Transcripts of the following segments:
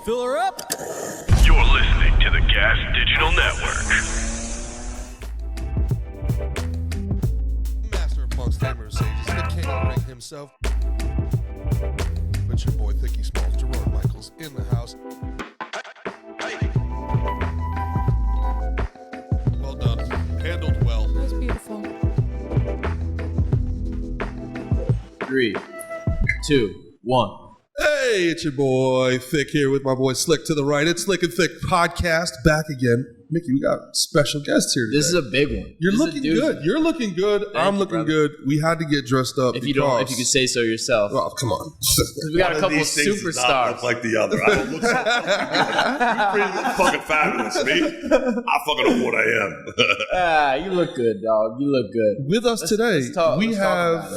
Fill her up. You're listening to the Gas Digital Network. Master of Punk's Tamer Sages, the king of the ring himself. It's your boy Thicky Smalls, Gerard Michaels in the house. Well done. Handled well. That's beautiful. 3, 2, 1. Hey, it's your boy Thick here with my boy Slick to the right. It's Slick and Thick podcast back again. Mickey, we got special guests here today. This is a big one. You're looking good. You're looking good. I'm looking good. We had to get dressed up. If you could say so yourself. Oh, come on. We got a couple of superstars. Look like the other. I don't look so you pretty look fucking fabulous, me. I fucking know what I am. You look good, dog. You look good. With us today, we have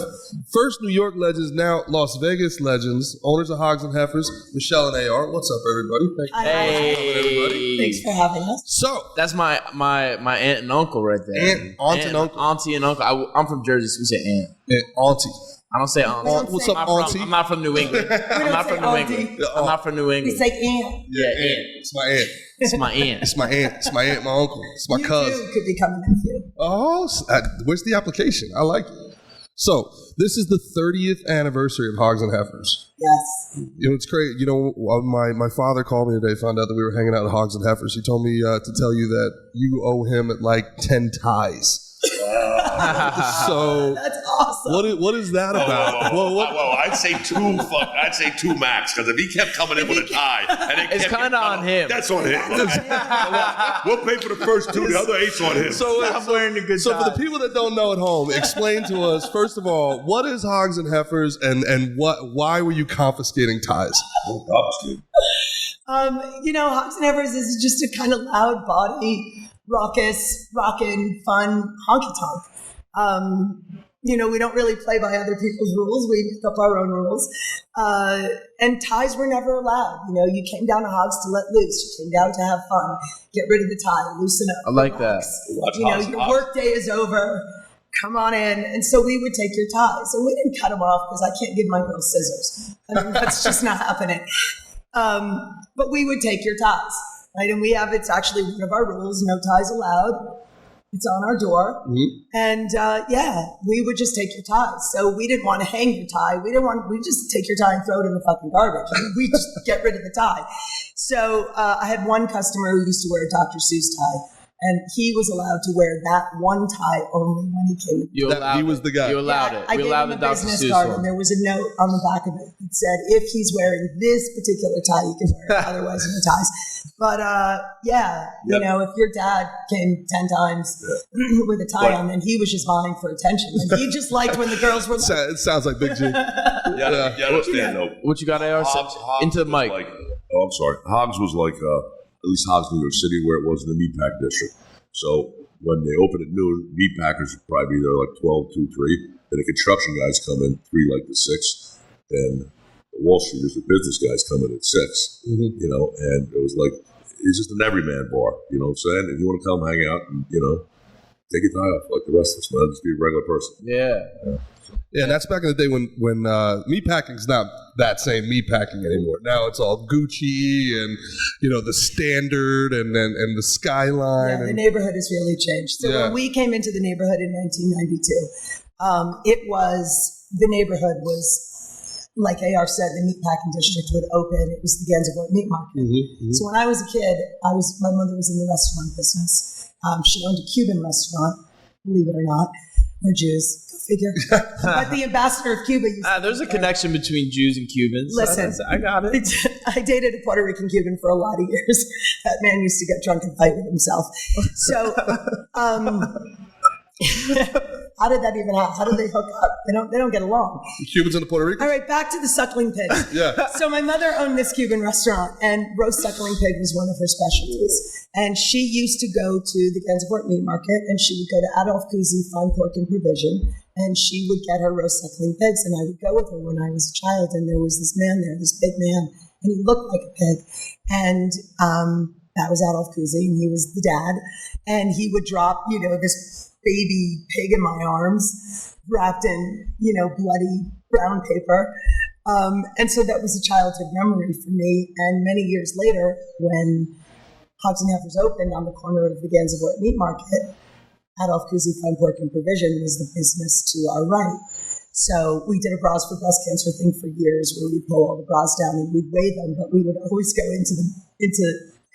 first New York legends, now Las Vegas legends, owners of Hoggs and Heifers, Michelle and AR. What's up, everybody? Hey. Thanks for having us. So, that's my aunt and uncle right there. Aunt and uncle. Auntie and uncle. I'm from Jersey, so we say aunt. Auntie. I don't say aunt. What's up, auntie? I'm not from New England. I'm not from New England. It's like aunt. Yeah, aunt. It's my aunt. It's my aunt. It's my aunt. It's my aunt, my uncle. It's my cousin. You too could become a nephew. Oh, where's the application? I like it. So, this is the 30th anniversary of Hoggs and Heifers. Yes. You know, it's crazy. You know, my father called me today, found out that we were hanging out at Hoggs and Heifers. He told me to tell you that you owe him like 10 ties. So that's awesome. What is that about? Well, I'd say two. I'd say two max, because if he kept coming in with a tie, and it's kind of on him. That's on him. We'll pay for the first two. The other 8's on him. So I'm wearing a good tie. So for the people that don't know at home, explain to us first of all, what is Hoggs and Heifers, and why were you confiscating ties? Confiscating. Hoggs and Heifers is just a kind of loud body, raucous, rockin', fun honky tonk. We don't really play by other people's rules. We make up our own rules. And ties were never allowed. You came down to Hoggs to let loose. You came down to have fun. Get rid of the tie. Loosen up. I like that. Your work day is over. Come on in. And so we would take your ties. And we didn't cut them off because I can't give my girl scissors. That's just not happening. But we would take your ties. Right? And it's actually one of our rules, no ties allowed. It's on our door. Mm-hmm. And we would just take your ties. So we didn't want to hang your tie. We just take your tie and throw it in the fucking garbage. We just get rid of the tie. So I had one customer who used to wear a Dr. Seuss tie. And he was allowed to wear that one tie only when he came. He was the guy. You allowed it. I allowed gave him a business card, and there was a note on the back of it that said, if he's wearing this particular tie, he can wear it. Otherwise, no ties. But, if your dad came 10 times with a tie on, then he was just vying for attention. And he just liked when the girls were like... It sounds like Big G. You understand, though. What you got, AR? Into the mic. I'm sorry. Hoggs was like... at least Hoggs, New York City, where it was in the meatpack district. So when they open at noon, meat packers would probably be there like 12, 2, 3. Then the construction guys come in 3 like to 6. Then the Wall Streeters, the business guys come in at 6. Mm-hmm. And it was like, it's just an everyman bar. You know what I'm saying? If you want to come hang out and, take your tie off like the rest of us, man. Just be a regular person. Yeah. Yeah, and that's back in the day when meatpacking's not that same meatpacking anymore. Now it's all Gucci and the standard and the skyline. Yeah, the neighborhood has really changed. So when we came into the neighborhood in 1992, the neighborhood was, like AR said, the meatpacking district would open. It was the Gansevoort Meat Market. Mm-hmm. So when I was a kid, my mother was in the restaurant business. She owned a Cuban restaurant, believe it or not. We're Jews. Figure. But the ambassador of Cuba used there's a connection between Jews and Cubans. Listen, I got it. I dated a Puerto Rican Cuban for a lot of years. That man used to get drunk and fight with himself. So, how did that even happen? How did they hook up? They don't get along. The Cubans and the Puerto Ricans? All right, back to the suckling pig. Yeah. So my mother owned this Cuban restaurant, and roast suckling pig was one of her specialties. And she used to go to the Gansevoort Meat Market, and she would go to Adolph Kuzi Fine Pork and Provision, and she would get her roast suckling pigs, and I would go with her when I was a child, and there was this man there, this big man, and he looked like a pig. And that was Adolph Kuzi, and he was the dad, and he would drop, this baby pig in my arms, wrapped in, bloody brown paper. And so that was a childhood memory for me. And many years later, when Hoggs and Heifers opened on the corner of the Gansevoort Meat Market, Adolf Kuzi Fine Pork and Provision was the business to our right. So we did a bras for breast cancer thing for years, where we'd pull all the bras down and we'd weigh them, but we would always go into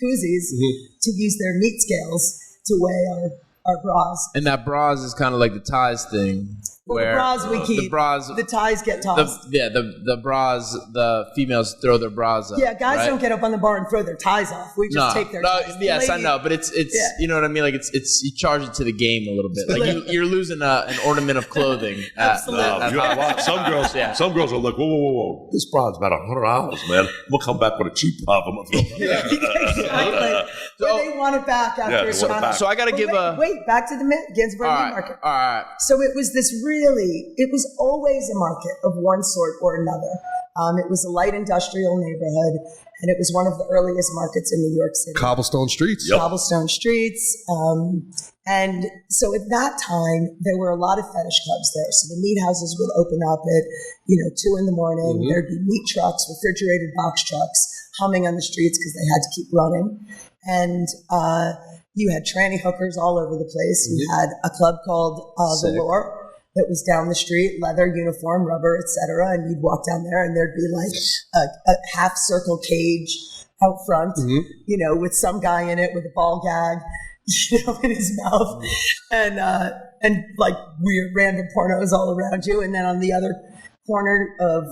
Kuzi's to use their meat scales to weigh our bras. And that bras is kind of like the ties thing. Well, where the bras we keep. The ties get tossed. The bras, the females throw their bras up. Yeah, guys right? don't get up on the bar and throw their ties off. We just take their ties. Yes, I know, but it's you know what I mean? Like it's you charge it to the game a little bit. Like you're losing an ornament of clothing. Absolutely. Some girls are like, whoa. This bra's about $100, man. We'll come back with a cheap pop. I'm gonna throw it. Exactly. So they want it back after they want it back. So I got to give wait, back to the Gansevoort Meat Market. All right. So it was it was always a market of one sort or another. It was a light industrial neighborhood, and it was one of the earliest markets in New York City. Cobblestone streets. Yep. Cobblestone streets. And so at that time, there were a lot of fetish clubs there. So the meat houses would open up at, 2 a.m. There'd be meat trucks, refrigerated box trucks, humming on the streets because they had to keep running. And you had tranny hookers all over the place. You had a club called The Lure that was down the street, leather, uniform, rubber, etc. And you'd walk down there and there'd be like a half circle cage out front, with some guy in it with a ball gag, in his mouth, and like weird random pornos all around you. And then on the other corner of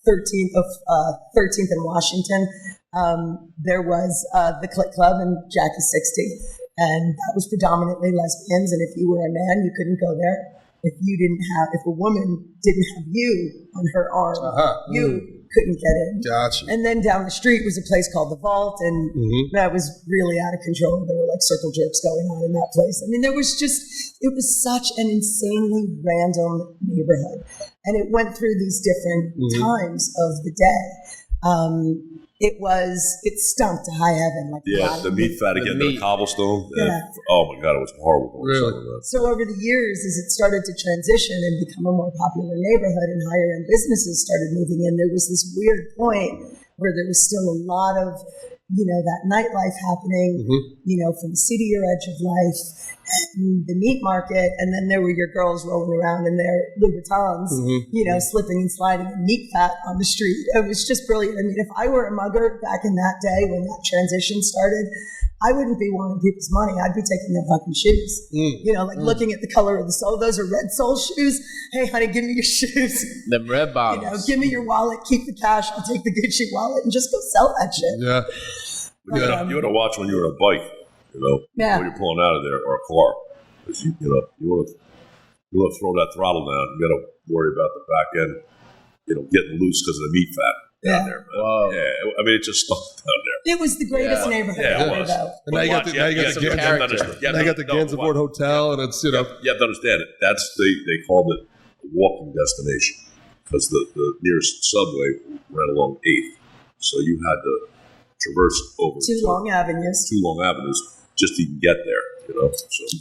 13th and Washington, there was the Click Club and Jackie 60. And that was predominantly lesbians. And if you were a man, you couldn't go there. If a woman didn't have you on her arm, you couldn't get in. Gotcha. And then down the street was a place called The Vault, and that was really out of control. There were like circle jerks going on in that place. I mean, it was such an insanely random neighborhood. And it went through these different times of the day. It stunk to high heaven. The meat fat again, the cobblestone. Yeah. Oh my God, it was horrible. Really? So over the years, as it started to transition and become a more popular neighborhood and higher end businesses started moving in, there was this weird point where there was still a lot of, that nightlife happening, from the seedier edge of life, and the meat market, and then there were your girls rolling around in their Louboutins, slipping and sliding in meat fat on the street. It was just brilliant. I mean, if I were a mugger back in that day when that transition started, I wouldn't be wanting people's money. I'd be taking their fucking shoes. Looking at the color of the sole. Those are red sole shoes. Hey, honey, give me your shoes. Them red bottoms. Give me your wallet. Keep the cash. I'll take the Gucci wallet and just go sell that shit. Yeah. You had to watch when you were on a bike, when you're pulling out of there, or a car. Because you want to throw that throttle down. You got to worry about the back end, getting loose because of the meat fat down there. Man. Wow. Yeah, I mean, it just stunk down there. It was the greatest neighborhood ever, though. And now you got the Gansevoort Hotel, and it's, You have to understand it. They called it a walking destination because the nearest subway ran along 8th. So you had to traverse over two long avenues just to even get there, So.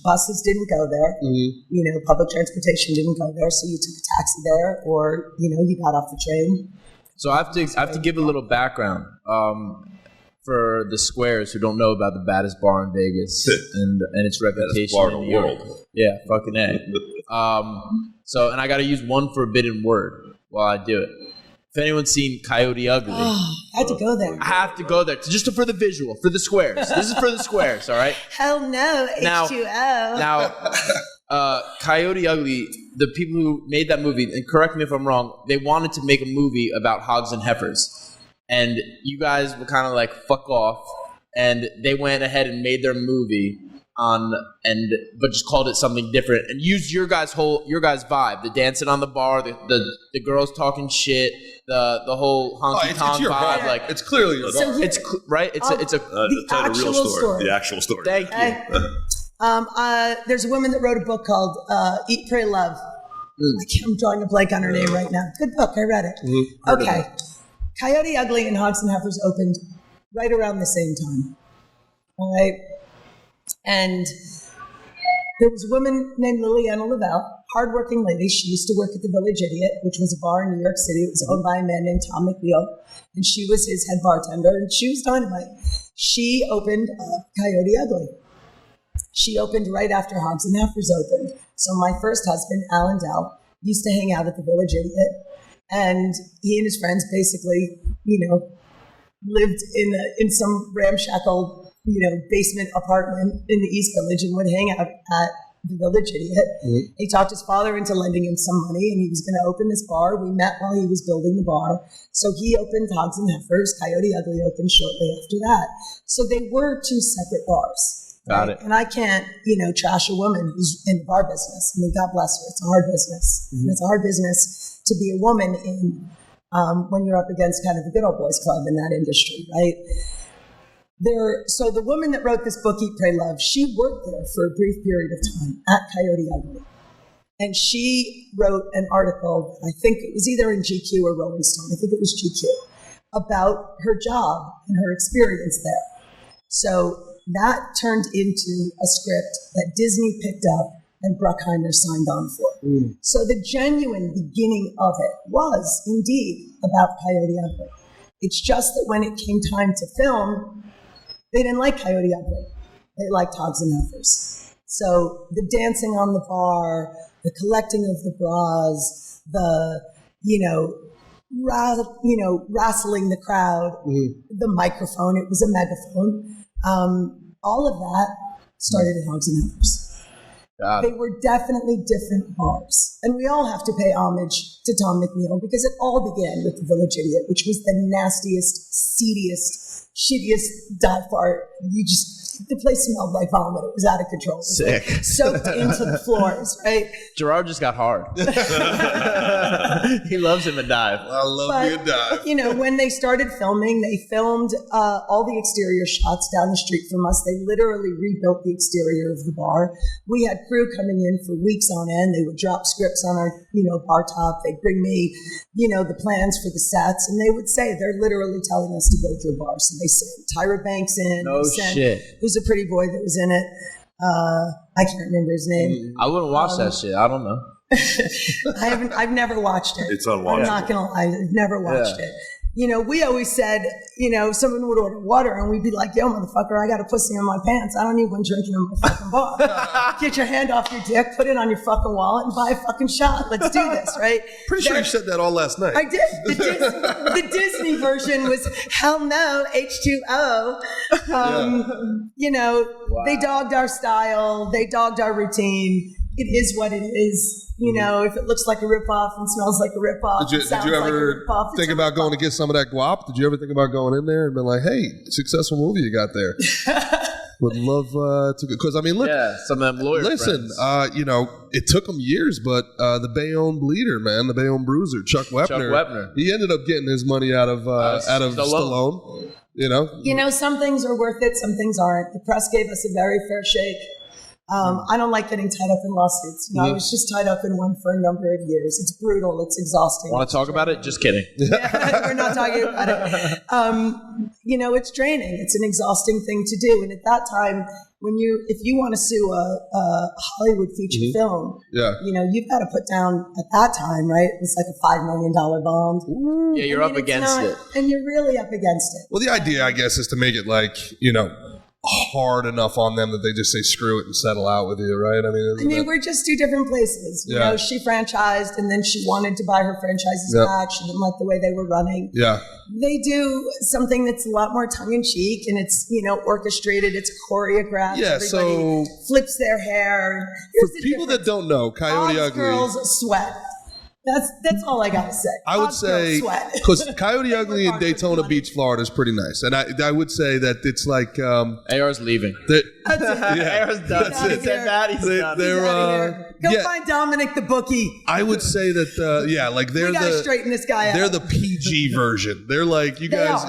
Buses didn't go there. Public transportation didn't go there, so you took a taxi there, or you got off the train. So I have to give a little background for the squares who don't know about the baddest bar in Vegas and its reputation bar in in the New York. world. Yeah, fucking A. And I got to use one forbidden word while I do it. If anyone's seen Coyote Ugly, I had to go there. I have to go there just for the visual, for the squares. This is for the squares, all right? Hell no, H2O. Now, Coyote Ugly, the people who made that movie, and correct me if I'm wrong, they wanted to make a movie about hogs and heifers. And you guys were kind of like, fuck off. And they went ahead and made their movie but just called it something different and used your guys' vibe, the dancing on the bar, the girls talking shit, the whole honky tonk vibe. Like it's clearly your bar. It's right. It's the actual story. The actual story. Thank you. There's a woman that wrote a book called Eat, Pray, Love. I'm drawing a blank on her name right now. Good book. I read it. Okay. Coyote Ugly and Hoggs and Heifers opened right around the same time. All right. And there was a woman named Liliana Lavelle hardworking lady. She used to work at the Village Idiot, which was a bar in New York City. It was owned by a man named Tom McNeil, and she was his head bartender, and she was dynamite. She opened Coyote Ugly. She opened right after Hoggs and Heifers opened. So my first husband, Alan Dell, used to hang out at the Village Idiot, and he and his friends basically, lived in some ramshackle, basement apartment in the East Village and would hang out at the Village Idiot. Mm-hmm. He talked his father into lending him some money, and he was going to open this bar. We met while he was building the bar. So he opened Hoggs and Heifers. Coyote Ugly opened shortly after that. So they were two separate bars. Got it. And I can't, trash a woman who's in the bar business. I mean, God bless her. It's a hard business. Mm-hmm. And it's a hard business to be a woman in when you're up against kind of the good old boys club in that industry, right? So the woman that wrote this book, Eat, Pray, Love, she worked there for a brief period of time at Coyote Ugly. And she wrote an article, I think it was either in GQ or Rolling Stone, I think it was GQ, about her job and her experience there. So that turned into a script that Disney picked up and Bruckheimer signed on for. Mm. So the genuine beginning of it was indeed about Coyote Ugly. It's just that when it came time to film, they didn't like Coyote Ugly. They liked Hoggs and Heifers. So the dancing on the bar, the collecting of the bras, the, wrestling the crowd, the microphone, it was a megaphone. All of that started at Hoggs and Heifers. They were definitely different bars. And we all have to pay homage to Tom McNeil because it all began with the Village Idiot, which was the nastiest, seediest, shittiest dive bar. The place smelled like vomit. It was out of control. Sick. Like soaked into the floors, right? Gerard just got hard. He loves him a dive. I love me a dive. When they started filming, they filmed all the exterior shots down the street from us. They literally rebuilt the exterior of the bar. We had crew coming in for weeks on end. They would drop scripts on our, bar top. They'd bring me, the plans for the sets, and they would say, they're literally telling us to build your bar. So they sent Tyra Banks in. No shit. Who's a pretty boy that was in it. I can't remember his name. I wouldn't watch that shit. I don't know. I've never watched it. It's unwatchable. I'm not gonna lie, I've never watched it. We always said, someone would order water and we'd be like, yo, motherfucker, I got a pussy in my pants. I don't need one drinking in my fucking bar. Get your hand off your dick, put it on your fucking wallet and buy a fucking shot. Let's do this, right? Pretty sure you said that all last night. I did. The Disney version was, hell no, H2O. Wow. They dogged our style. They dogged our routine. It is what it is. If it looks like a ripoff and smells like a ripoff, did you ever think about going to get some of that guap? Did you ever think about going in there and be like, hey, successful movie you got there? Would love to, because look, some of them lawyer listen, friends. it took them years, but the Bayonne bleeder, man, the Bayonne bruiser, Chuck Wepner, he ended up getting his money out of Stallone. Some things are worth it, some things aren't. The press gave us a very fair shake. I don't like getting tied up in lawsuits. I was just tied up in one for a number of years. It's brutal. It's exhausting. Want to talk about it? Just kidding. We're not talking about it. It's draining. It's an exhausting thing to do. And at that time, if you want to sue a Hollywood feature film, you've got to put down at that time, right? It's like a $5 million bond. Yeah, you're up against it. And you're really up against it. Well, the idea, I guess, is to make it like, hard enough on them that they just say screw it and settle out with you, right? We're just two different places. She franchised and then she wanted to buy her franchises back. She didn't like the way they were running. Yeah. They do something that's a lot more tongue-in-cheek and it's, orchestrated, it's choreographed. Yeah, everybody flips their hair. For people that don't know, Coyote Hoggs Ugly. Girls sweat. That's all I gotta say. I would say because Coyote Ugly in Daytona Beach, Florida is pretty nice, and I would say that it's like AR's leaving. AR's done. He said that. He's done. Go find Dominic the bookie. I would say that they're we gotta straighten this guy out. They're the PG version. They're like you guys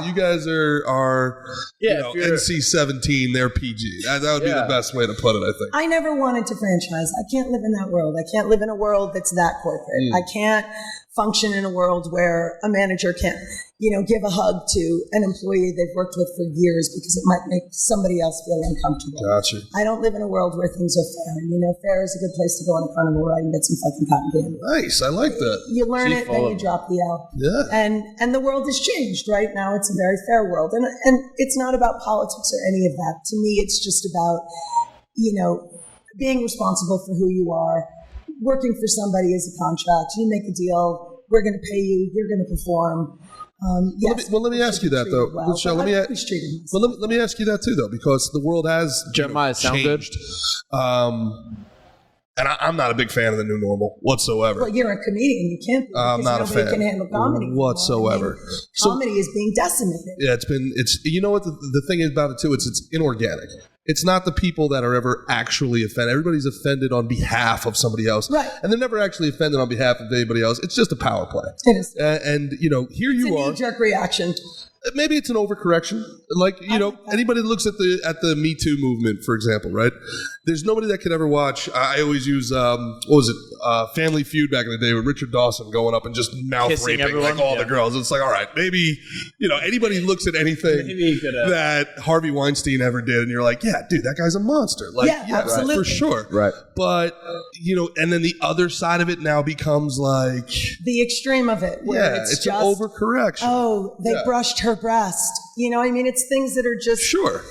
are NC-17. They're PG. That would be the best way to put it. I think. I never wanted to franchise. I can't live in that world. I can't live in a world that's that corporate. I can't can't function in a world where a manager can't, give a hug to an employee they've worked with for years because it might make somebody else feel uncomfortable. Gotcha. I don't live in a world where things are fair. Fair is a good place to go on a carnival ride and get some fucking cotton candy. Nice. I like that. You learn it, then you drop the L. Yeah. And the world has changed. Right now, it's a very fair world. And it's not about politics or any of that. To me, it's just about, being responsible for who you are, working for somebody as a contract. You make a deal, we're going to pay you, you're going to perform. Let me ask you that though, Michelle. Let me ask you that too, though, because the world has Jeremiah sound good. And I'm not a big fan of the new normal whatsoever. Well, you're a comedian. You can't be. I'm not a fan can handle comedy whatsoever. Comedy is being decimated. Yeah, it's you know what the thing is about it too. It's inorganic. It's not the people that are ever actually offended. Everybody's offended on behalf of somebody else, right? And they're never actually offended on behalf of anybody else. It's just a power play. It is. And here you are. It's a knee-jerk reaction. Maybe it's an overcorrection. Like, anybody that looks at the Me Too movement, for example, right? There's nobody that could ever watch. I always use, Family Feud back in the day with Richard Dawson going up and just mouth Kissing raping everyone. like all the girls. It's like, all right, maybe, anybody looks at anything that Harvey Weinstein ever did and you're like, yeah, dude, that guy's a monster. Like, yeah, absolutely. For sure. Right. But, and then the other side of it now becomes like. The extreme of it. Where it's just an overcorrection. Oh, they brushed her breast. It's things that are just. Sure.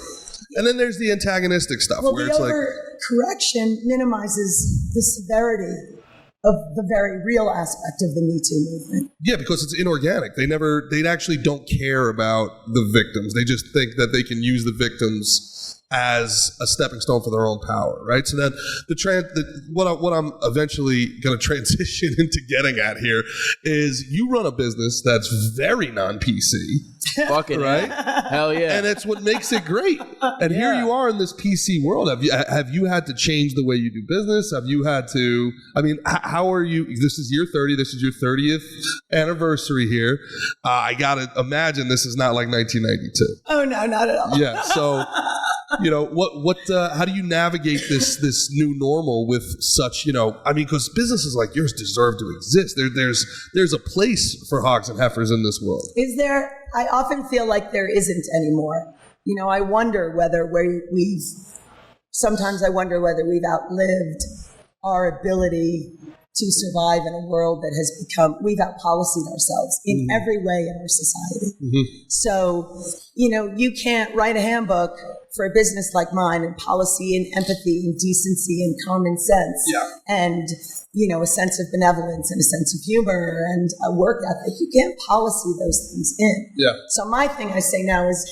And then there's the antagonistic stuff where the it's like. Overcorrection minimizes the severity of the very real aspect of the Me Too movement. Yeah, because it's inorganic. They actually don't care about the victims. They just think that they can use the victims as a stepping stone for their own power, right? So then what I'm eventually going to transition into getting at here is you run a business that's very non-PC. Fucking right? Hell yeah. And it's what makes it great. And here you are in this PC world. Have you had to change the way you do business? Have you had to, how are you, this is year 30, this is your 30th anniversary here. I got to imagine this is not like 1992. Oh, no, not at all. Yeah, so... how do you navigate this new normal with such, because businesses like yours deserve to exist. There's a place for Hoggs and Heifers in this world. Is there? I often feel like there isn't anymore. I wonder whether sometimes I wonder whether we've outlived our ability to survive in a world that has we've out-policied ourselves in every way in our society. Mm-hmm. So, you can't write a handbook for a business like mine and policy and empathy and decency and common sense and, a sense of benevolence and a sense of humor and a work ethic. You can't policy those things in. Yeah. So my thing I say now is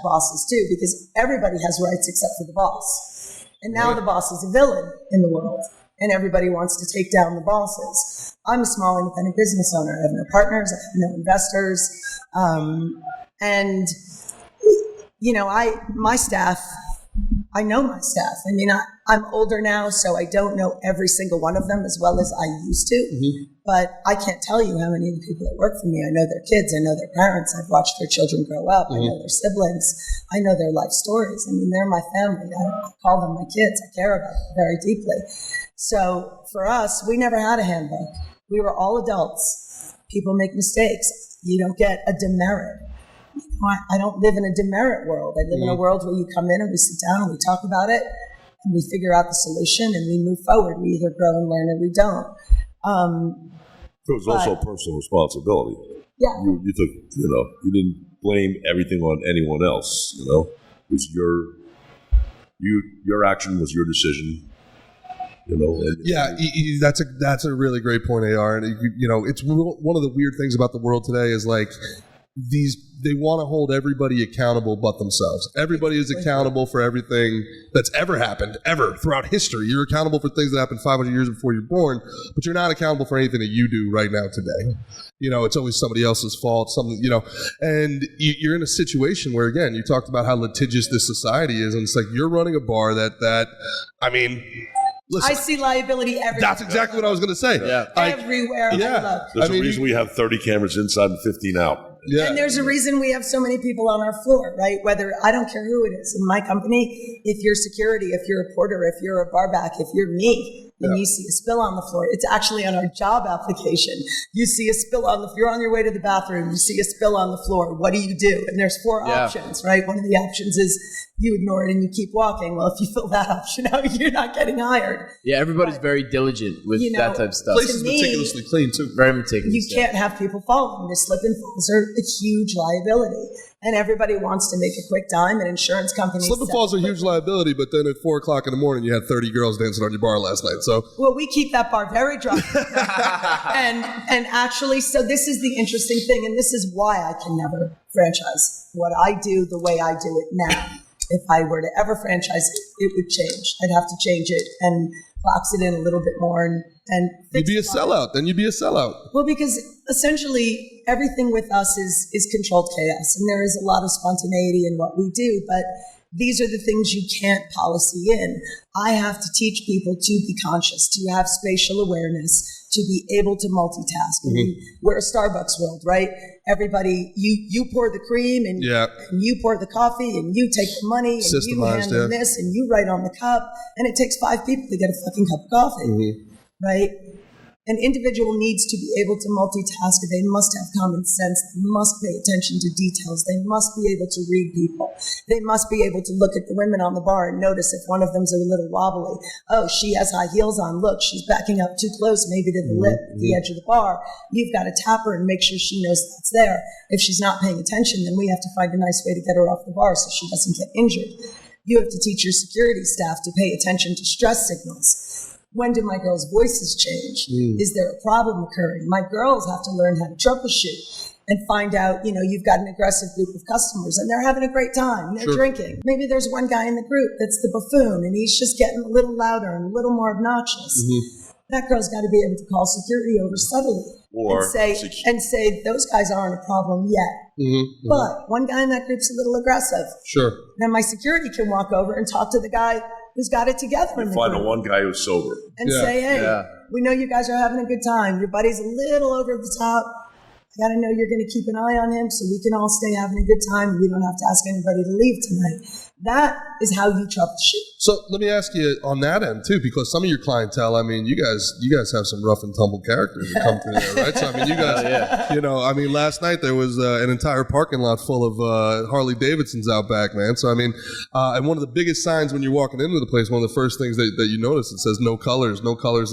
#bosses too, because everybody has rights except for the boss. And now the boss is a villain in the world. And everybody wants to take down the bosses. I'm a small independent business owner. I have no partners. I have no investors. My staff, I know my staff. I'm older now, so I don't know every single one of them as well as I used to. Mm-hmm. But I can't tell you how many of the people that work for me. I know their kids. I know their parents. I've watched their children grow up. Mm-hmm. I know their siblings. I know their life stories. They're my family. I call them my kids. I care about them very deeply. So for us, we never had a handbook. We were all adults. People make mistakes. You don't get a demerit. I don't live in a demerit world. I live in a world where you come in and we sit down and we talk about it and we figure out the solution and we move forward. We either grow and learn or we don't. It was also personal responsibility. Yeah. You took, you didn't blame everything on anyone else, It was your action was your decision. That's a really great point, AR. And it's one of the weird things about the world today is like they want to hold everybody accountable but themselves. Everybody is accountable for everything that's ever happened, ever throughout history. You're accountable for things that happened 500 years before you're born, but you're not accountable for anything that you do right now today. It's always somebody else's fault, and you're in a situation where, again, you talked about how litigious this society is, and it's like you're running a bar listen, I see liability everywhere. That's exactly what I was going to say. Yeah. Everywhere I look. There's a reason we have 30 cameras inside and 15 out. Yeah. And there's a reason we have so many people on our floor, right? I don't care who it is. In my company, if you're security, if you're a porter, if you're a barback, if you're me, and you see a spill on the floor. It's actually on our job application. You see a spill on the floor. You're on your way to the bathroom. You see a spill on the floor. What do you do? And there's 4 options, right? One of the options is you ignore it and you keep walking. Well, if you fill that option out, you're not getting hired. Yeah, everybody's very diligent with that type of stuff. Place is meticulously clean too. Very meticulous. You can't have people falling. The slip and falls are a huge liability. And everybody wants to make a quick dime, and insurance companies. Slip and falls are a huge liability, but then at 4 o'clock in the morning, you had 30 girls dancing on your bar last night. So, well, we keep that bar very dry. and actually, so this is the interesting thing, and this is why I can never franchise what I do the way I do it now. If I were to ever franchise it, it would change. I'd have to change it and box it in a little bit more and you'd be a sellout. Then you'd be a sellout. Well, because essentially everything with us is controlled chaos, and there is a lot of spontaneity in what we do, but these are the things you can't policy in. I have to teach people to be conscious, to have spatial awareness, to be able to multitask. I mean, we're a Starbucks world, right? Everybody, you pour the cream and you pour the coffee and you take the money and you handle this and you write on the cup, and it takes 5 people to get a fucking cup of coffee, right? An individual needs to be able to multitask. They must have common sense. They must pay attention to details. They must be able to read people. They must be able to look at the women on the bar and notice if one of them's a little wobbly. Oh, she has high heels on. Look, she's backing up too close, maybe to the lip at the edge of the bar. You've got to tap her and make sure she knows that's there. If she's not paying attention, then we have to find a nice way to get her off the bar so she doesn't get injured. You have to teach your security staff to pay attention to stress signals. When do my girls' voices change? Is there a problem occurring? My girls have to learn how to troubleshoot and find out, you've got an aggressive group of customers and they're having a great time. They're drinking. Maybe there's one guy in the group that's the buffoon and he's just getting a little louder and a little more obnoxious. That girl's got to be able to call security over subtly and say those guys aren't a problem yet. But one guy in that group's a little aggressive. Sure. Then my security can walk over and talk to the guy who's got it together in the find group. the one guy who's sober. And say, hey, we know you guys are having a good time. Your buddy's a little over the top. I got to know you're going to keep an eye on him so we can all stay having a good time. We don't have to ask anybody to leave tonight. That is how you troubleshoot. So let me ask you on that end too, because some of your clientele, I mean, you guys have some rough and tumble characters that come through there, right? So I mean, you guys, last night there was an entire parking lot full of Harley Davidsons out back, man. So I mean, and one of the biggest signs when you're walking into the place, one of the first things that you notice, it says no colors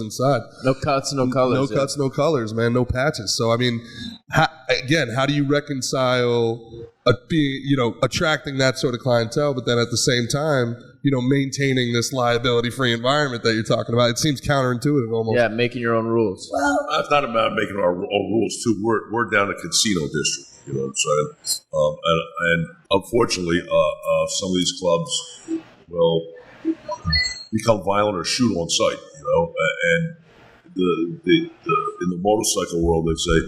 inside. No cuts, no colors. No cuts, no colors, man. No patches. So I mean, how do you reconcile attracting that sort of clientele, but then at the same time, maintaining this liability-free environment that you're talking about? It seems counterintuitive almost. Yeah, making your own rules. Well, it's not about making our own rules too. We're down a casino district, you know what I'm saying? And unfortunately, some of these clubs will become violent or shoot on sight, and in the motorcycle world, they say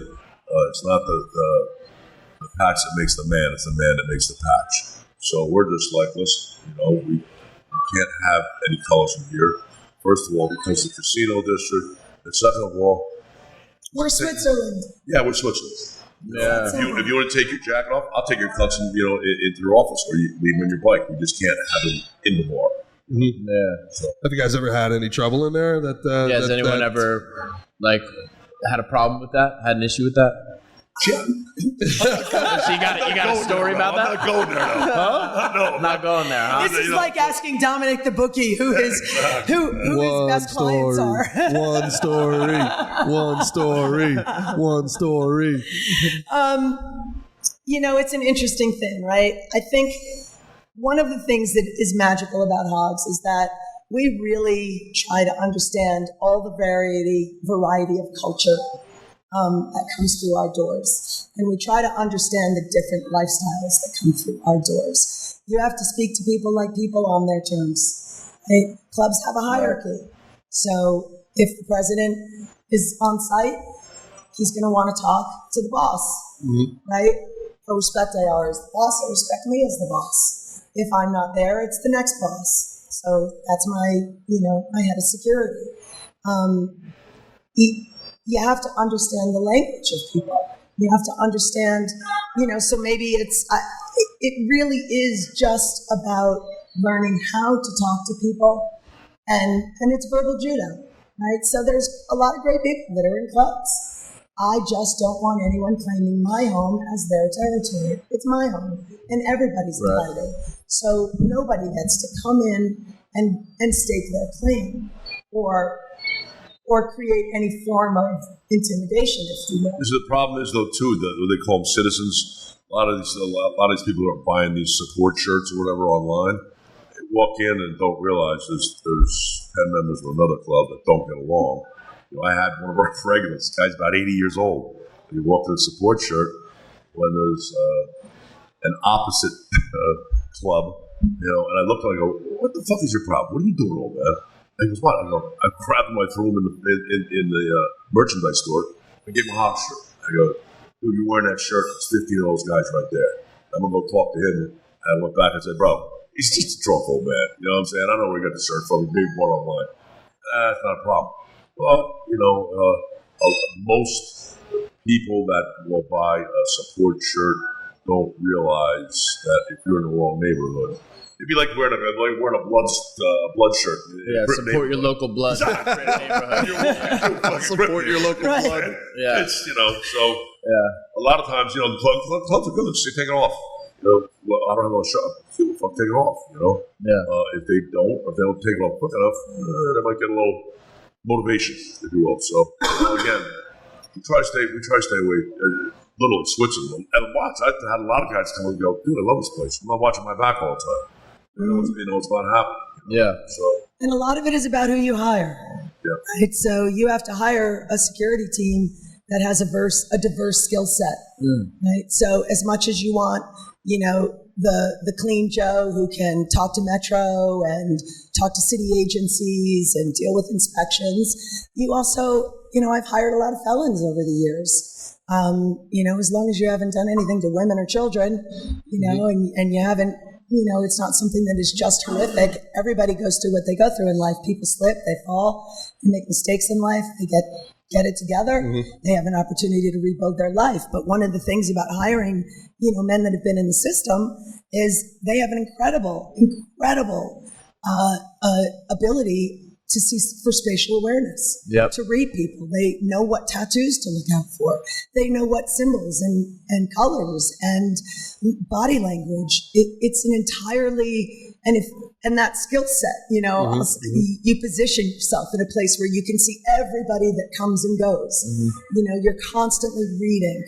it's not the patch that makes the man, it's the man that makes the patch. So we're just like, listen, we can't have any colors in here. First of all, because it's a casino district, and second of all, we're Switzerland. Yeah, we're Switzerland. Yeah. If you want to take your jacket off, I'll take your cuts into your office, or you leave them in your bike. We just can't have them in the bar. Yeah. So, have you guys ever had any trouble in there? Has anyone ever had a problem with that? Had an issue with that? Yeah. So you got a story about that? I'm not going there. Huh? No. Not going there, huh? This is like asking Dominic the bookie who his best clients are. One story. It's an interesting thing, right? I think one of the things that is magical about Hoggs is that we really try to understand all the variety of culture that comes through our doors. And we try to understand the different lifestyles that come through our doors. You have to speak to people like people on their terms. Right? Clubs have a hierarchy. So if the president is on site, he's going to want to talk to the boss, right? I respect AR as the boss. I respect me as the boss. If I'm not there, it's the next boss. So that's my head of security. You have to understand the language of people. You have to understand, so maybe it really is just about learning how to talk to people. And it's verbal judo. right? So there's a lot of great people that are in clubs. I just don't want anyone claiming my home as their territory. It's my home, and everybody's invited. So nobody gets to come in and stake their claim or create any form of intimidation, if you will. The problem is, though, too, that what they call them citizens. A lot of these people are buying these support shirts or whatever online. They walk in and don't realize there's 10 members of another club that don't get along. I had one of our regulars. This guy's about 80 years old. He walked in a support shirt when there's an opposite club, and I looked at him and I go, "What the fuck is your problem? What are you doing, old man?" And he goes, "What?" I go, "I grabbed him, I threw him in the merchandise store. I gave him a Hoggs shirt. I go, "Dude, you're wearing that shirt. It's 15 of those guys right there. I'm going to go talk to him." And I went back and said, "Bro, he's just a drunk old man. You know what I'm saying? I don't know where he got the shirt from. He maybe bought it online. That's not a problem." Well, most people that will buy a support shirt don't realize that if you're in the wrong neighborhood, it'd be like wearing a blood shirt. Yeah, support your local blood. Support your local blood. Yeah, it's a lot of times the clubs are good. They take it off. Well, I don't have no shirt. Fuck, take it off. Yeah. If they don't, or if they don't take it off quick enough, they might get a little motivation, if you will. So again, we try to stay away. Literally Switzerland and watch. I had a lot of guys come and go, "Dude, I love this place. I'm not watching my back all the time. It's not happening." Yeah. So, and a lot of it is about who you hire. Yeah. Right. So you have to hire a security team that has a diverse skill set. Right. So as much as you want, the clean Joe who can talk to Metro and talk to city agencies and deal with inspections, you also, I've hired a lot of felons over the years. As long as you haven't done anything to women or children, and you haven't, it's not something that is just horrific. Everybody goes through what they go through in life. People slip, they fall, they make mistakes in life, they get it together. They have an opportunity to rebuild their life. But one of the things about hiring, men that have been in the system is they have an incredible ability to see for spatial awareness, to read people. They know what tattoos to look out for. They know what symbols and colors and body language. It's an entirely, and that skill set, you position yourself in a place where you can see everybody that comes and goes. You're constantly reading.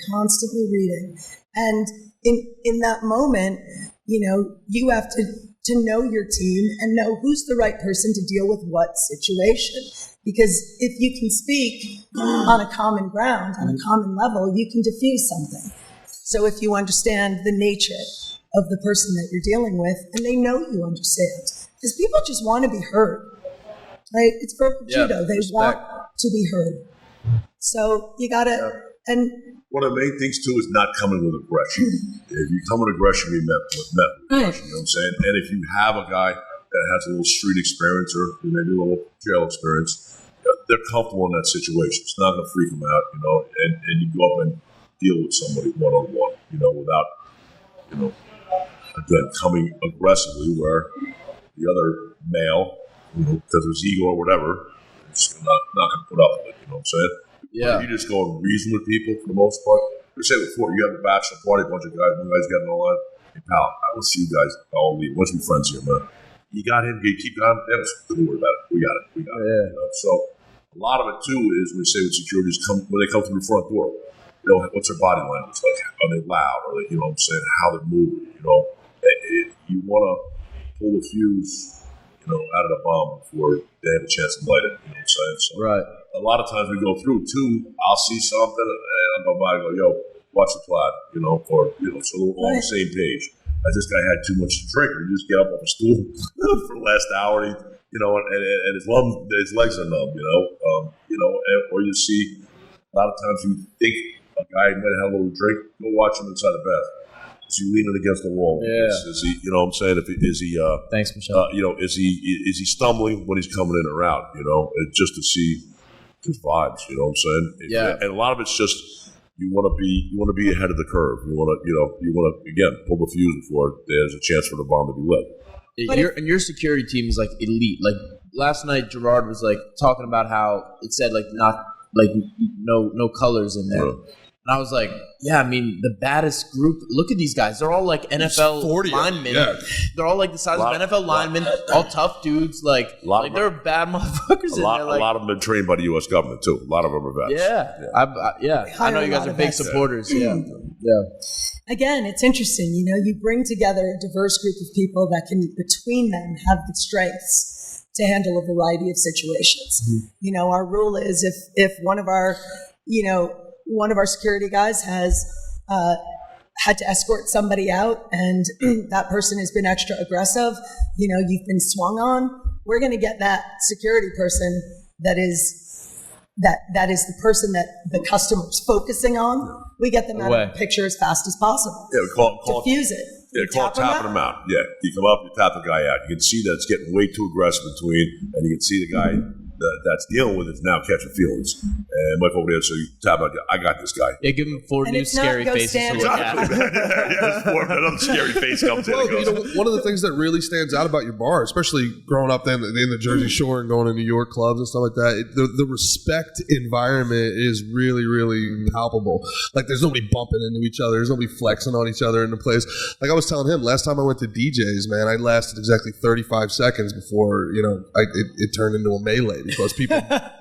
And in that moment, you have to know your team and know who's the right person to deal with what situation. Because if you can speak on a common ground, on a common level, you can diffuse something. So if you understand the nature of the person that you're dealing with, and they know you understand, because people just want to be heard, right? It's for judo. They want to be heard. So you gotta, and one of the main things too is not coming with aggression. If you come with aggression, we met with aggression. You know what I'm saying? And if you have a guy that has a little street experience or maybe a little jail experience, they're comfortable in that situation. It's not going to freak them out, and you go up and deal with somebody one-on-one, without, again, coming aggressively where the other male, because of his ego or whatever, is not going to put up with it, you know what I'm saying? Yeah. You just go and reason with people for the most part. We said before, you have a bachelor party, a bunch of guys, one guy's getting online. Hey, pal, I don't see you guys all leave. Let's be friends here, man. You got him, you keep going. Don't worry about it. We got it. Yeah. So a lot of it, too, is when we say with security, is when they come through the front door. What's their body language like? Are they loud? Are they, what I'm saying, how they're moving, you want to pull the fuse, out of the bomb before they have a chance to light it, you know what I'm saying? So right. A lot of times we go through, too, I'll see something, and I'll go by and go, yo, watch the plot, or, so we're all on the same page. This guy had too much to drink, or you just get up off a stool for the last hour, and his legs are numb, or you see, a lot of times you think a guy might have a little drink, go watch him inside the bathroom. Is he leaning against the wall? Yeah. Is he, what I'm saying? Is he? Thanks, Michelle. Is he stumbling when he's coming in or out? Just to see his vibes. You know what I'm saying? And a lot of it's just you want to be ahead of the curve. You want to again pull the fuse before there's a chance for the bomb to be lit. Your security team is like elite. Like last night, Gerard was like talking about how it said like not like no colors in there. And I was like, yeah, I mean, the baddest group, look at these guys. They're all like NFL 40, linemen. yeah. They're all like the size of NFL linemen, all tough dudes. Like they're bad motherfuckers in there. A lot of them been trained by the U.S. government, too. A lot of them are vets. Yeah. I know you guys are big supporters. Yeah. Again, it's interesting. You know, you bring together a diverse group of people that can, between them, have the strengths to handle a variety of situations. Mm-hmm. You know, our rule is if one of our security guys has had to escort somebody out and that person has been extra aggressive, you know, you've been swung on, we're going to get that security person that is the person that the customer's focusing on. We get them out of the picture as fast as possible. Yeah, we call diffuse it. Yeah, call tapping them out. Yeah, you come up, you tap the guy out. You can see that it's getting way too aggressive between, and you can see the guy that's dealing with it now catching feelings. And Mike over there, so you tap out, I got this guy. Yeah, give him 4 new scary faces to look at. Another scary face comes in and goes. You know, one of the things that really stands out about your bar, especially growing up in the Jersey Shore and going to New York clubs and stuff like that, the respect environment is really, really palpable. Like, there's nobody bumping into each other. There's nobody flexing on each other in the place. Like I was telling him, last time I went to DJ's, man, I lasted exactly 35 seconds before, you know, it turned into a melee. Because people,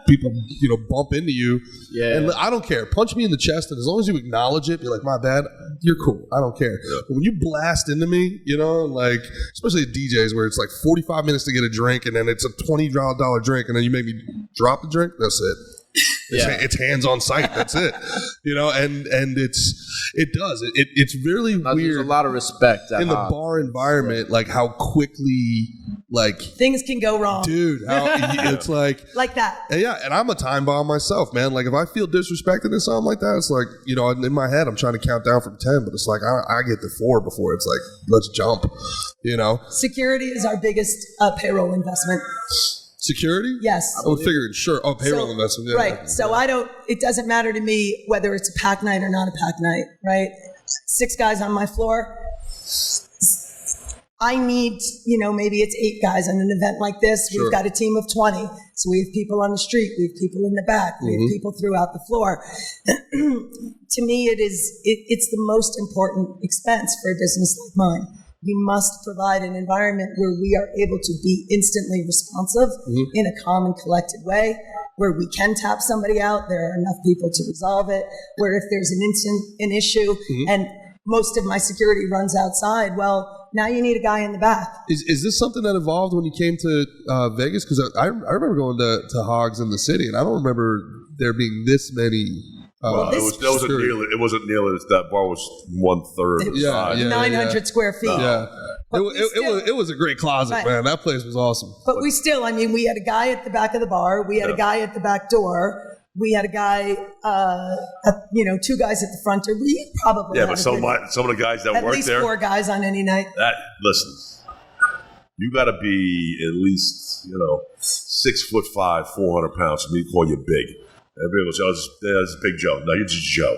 you know, bump into you. Yeah. And I don't care. Punch me in the chest, and as long as you acknowledge it, be like, my bad, you're cool. I don't care. Yeah. But when you blast into me, you know, like, especially at DJs where it's like 45 minutes to get a drink, and then it's a $20 drink, and then you make me drop the drink, that's it. It's hands on sight. That's it. You know, and it's really weird. There's a lot of respect in the bar environment, like how quickly like things can go wrong, dude. How it's like that. Yeah, and I'm a time bomb myself, man. Like if I feel disrespected in something like that, it's like, you know, in my head I'm trying to count down from 10, but it's like I get to 4 before it's like let's jump. You know, security is our biggest payroll investment. Security? Yes. I was figuring, sure. Oh, payroll investment. Yeah. Right. So it doesn't matter to me whether it's a pack night or not a pack night, right? 6 guys on my floor. I need, you know, maybe it's 8 guys on an event like this. Sure. We've got a team of 20. So we have people on the street. We have people in the back. We have people throughout the floor. To me, it's the most important expense for a business like mine. We must provide an environment where we are able to be instantly responsive in a calm and collected way, where we can tap somebody out. There are enough people to resolve it, where if there's an issue and most of my security runs outside, well, now you need a guy in the back. Is this something that evolved when you came to Vegas? Because I remember going to Hoggs in the city, and I don't remember there being this many. It wasn't nearly. That bar was 1/3 of the size. 900 square feet. Yeah. It was a great closet, man. That place was awesome. But we still, I mean, we had a guy at the back of the bar. We had a guy at the back door. We had a guy, 2 guys at the front door. We probably but some of the guys that work there. At least 4 guys on any night. Listen, you got to be at least, 6'5", 400 pounds for me to call you big. Everybody goes, that's Big Joe. No, you're just Joe.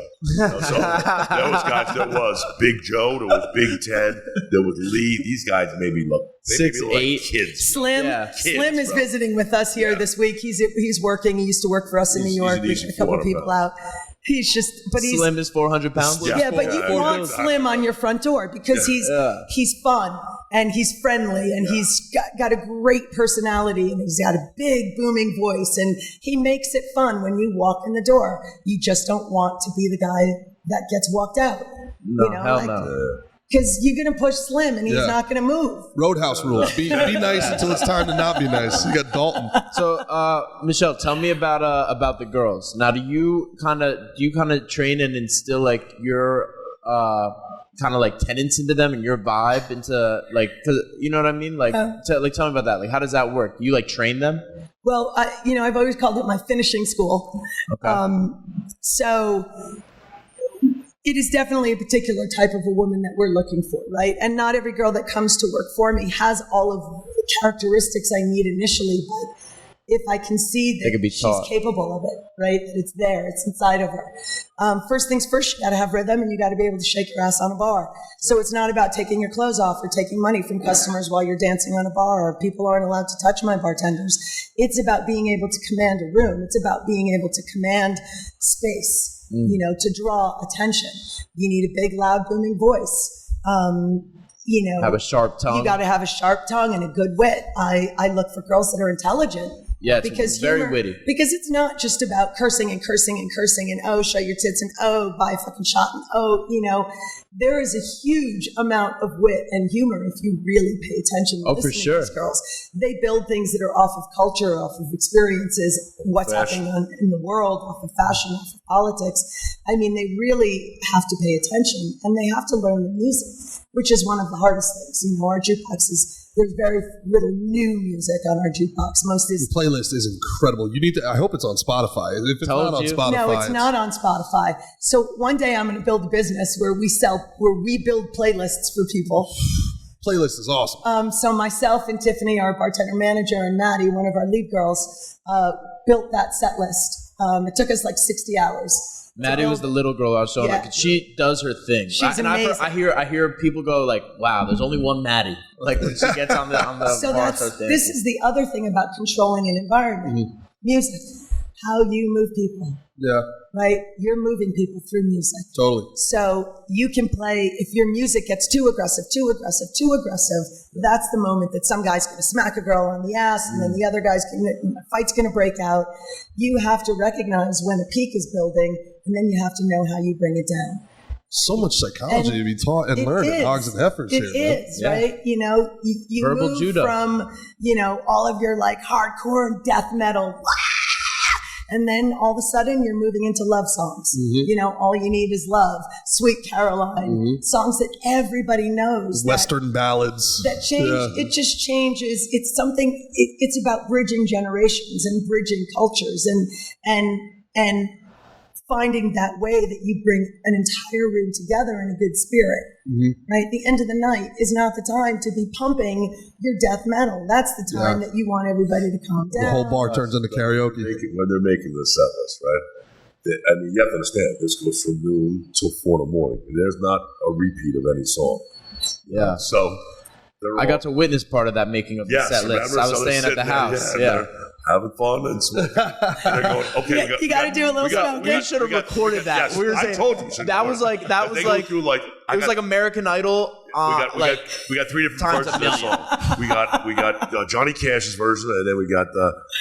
So there was guys. There was Big Joe. There was Big Ted. There was Lee. These guys made me look 6'8" like kids. Slim. Yeah. Kids, Slim is visiting with us here this week. He's working. He used to work for us in New York. We had a couple of people out. He's Slim is 400 pounds. Yeah, but you want Slim on your front door because he's fun. And he's friendly, and he's got a great personality, and he's got a big booming voice, and he makes it fun when you walk in the door. You just don't want to be the guy that gets walked out. No, hell no. Because you're going to push Slim, and he's not going to move. Roadhouse rules. Be nice until it's time to not be nice. You got Dalton. So, Michelle, tell me about the girls. Now, do you kind of train and instill like your kind of like tenets into them and your vibe into like, cause you know what I mean? Like, tell me about that. Like, how does that work? You like train them? Well, I've always called it my finishing school. Okay. So it is definitely a particular type of a woman that we're looking for, right? And not every girl that comes to work for me has all of the characteristics I need initially, but if I can see They that could be she's taught. capable of it, right? That it's there, it's inside of her. First things first, you got to have rhythm, and you got to be able to shake your ass on a bar. So it's not about taking your clothes off or taking money from customers while you're dancing on a bar, or people aren't allowed to touch my bartenders. It's about being able to command a room. It's about being able to command space, to draw attention. You need a big, loud, booming voice. Have a sharp tongue. You got to have a sharp tongue and a good wit. I look for girls that are intelligent. Yeah, it's because very humor, witty. Because it's not just about cursing and cursing and cursing and oh, show your tits and oh, buy a fucking shot and oh, there is a huge amount of wit and humor if you really pay attention. Oh, for sure. To these girls, they build things that are off of culture, off of experiences, what's happening in the world, off of fashion, off of politics. I mean, they really have to pay attention and they have to learn the music, which is one of the hardest things. Our jukeboxes. There's very little new music on our jukebox. Most is the playlist is incredible. You need to. I hope it's on Spotify. If it's not on Spotify, no, it's not on Spotify. So one day I'm going to build a business where we build playlists for people. Playlist is awesome. So myself and Tiffany, our bartender manager, and Maddie, one of our lead girls, built that set list. It took us like 60 hours. Maddie was the little girl I was showing her. She does her thing. She's amazing. I hear people go like, "Wow, there's only one Maddie." Like when she gets on the so bar. This is the other thing about controlling an environment. Music, how you move people. Yeah. Right? You're moving people through music. Totally. So you can play, if your music gets too aggressive, that's the moment that some guy's going to smack a girl on the ass and then the other guy's a fight's going to break out. You have to recognize when a peak is building and then you have to know how you bring it down. So much psychology to be taught and learned at Hoggs and Heifers here. It is, right? You Verbal move judo. from, all of your like hardcore death metal, and then all of a sudden you're moving into love songs. All you need is love, Sweet Caroline, songs that everybody knows. Western ballads. That change, it just changes. It's something, it's about bridging generations and bridging cultures and finding that way that you bring an entire room together in a good spirit, right? The end of the night is not the time to be pumping your death metal. That's the time that you want everybody to calm down. The whole bar turns into karaoke. When they're making the set list, right? You have to understand, this goes from noon till 4 in the morning. And there's not a repeat of any song. Yeah. So I got to witness part of that making of the set list. I was staying at the house. Having fun and smoking. They're going, okay, you got to do a little smoking. We should have recorded that. Yes, we were saying, I told you. That was like it was like American Idol. We got 3 different times versions of this song. We got Johnny Cash's version, and then we got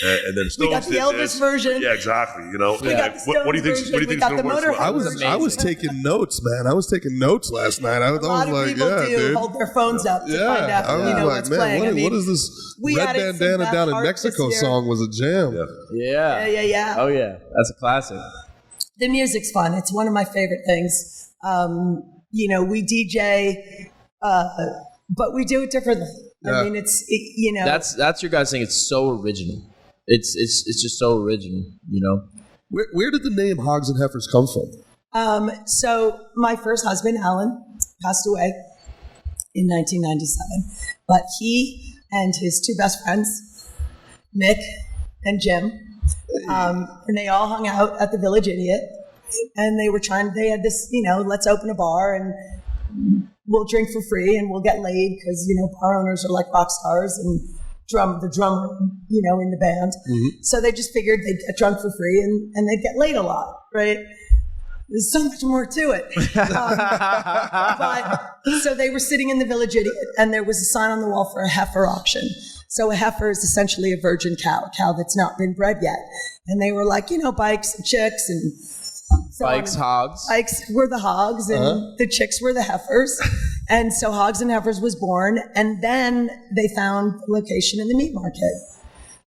and then Stones. We got the Elvis version. Yeah, exactly. We got the Stones what do you think? version. What do you think is going to work? I was taking notes, man. I was taking notes last night. I was lot of like, people yeah, do dude. hold their phones up to find out, I was what's playing. what is this? Red Bandana Down in Mexico song was a jam. Yeah. Oh yeah, that's a classic. The music's fun. It's one of my favorite things. We DJ, but we do it differently. I mean, That's your guys' thing. It's so original. It's just so original. Where did the name Hoggs and Heifers come from? So my first husband, Alan, passed away in 1997, but he and his 2 best friends, Nick and Jim, and they all hung out at the Village Idiot, and they had this, let's open a bar and we'll drink for free and we'll get laid because, bar owners are like rock stars and the drummer, in the band. So they just figured they'd get drunk for free and they'd get laid a lot, right? There's so much more to it. But so they were sitting in the Village Idiot and there was a sign on the wall for a heifer auction. So a heifer is essentially a virgin cow, a cow that's not been bred yet. And they were like, bikes and chicks and so bikes, hogs. Bikes were the hogs and the chicks were the heifers. And so Hoggs and Heifers was born. And then they found a location in the meat market.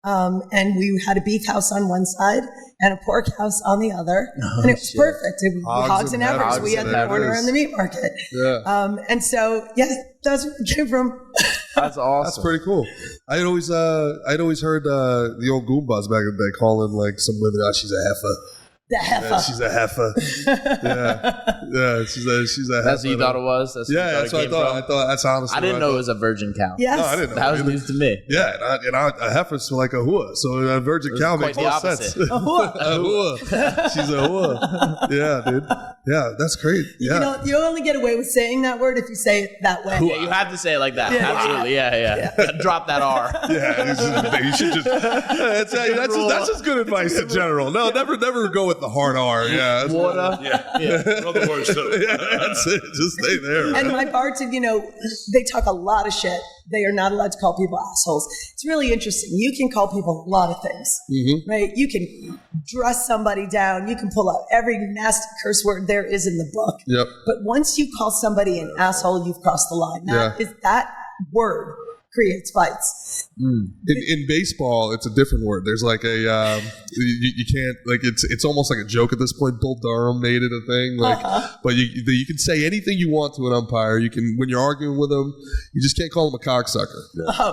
And we had a beef house on one side and a pork house on the other. And it was perfect. It was Hoggs and Heifers. We had the corner in the meat market. Yeah. And so, that's where it came from. That's awesome. That's pretty cool. I'd always heard the old Goombas back in the day calling like some women, she's a heifer. The heifer. Yeah, she's a heifer. Yeah, she's a heifer. That's what you thought it was? That's what I thought. I thought that's honestly. I didn't know it was a virgin cow. Yes. No, I didn't know. That was news to me. Yeah, a heifer's like a hua, so a virgin cow makes more sense. A hua. A hua. She's a hua. Yeah, dude. Yeah, that's great. Yeah. You only get away with saying that word if you say it that way. Yeah, you have to say it like that. Yeah. Absolutely. Yeah. Drop that R. Yeah, you should just. That's just good advice in general. No, never go with the hard R. Yeah, Water. Yeah. Other words too. Yeah, that's it. Just stay there. And my bartender, they talk a lot of shit. They are not allowed to call people assholes. It's really interesting. You can call people a lot of things, right? You can dress somebody down. You can pull out every nasty curse word there is in the book. Yep. But once you call somebody an asshole, you've crossed the line. That word creates fights. In baseball, it's a different word. There's like a you can't, like, it's almost like a joke at this point. Bull Durham made it a thing, like, but you can say anything you want to an umpire. You can, when you're arguing with him, you just can't call him a cocksucker.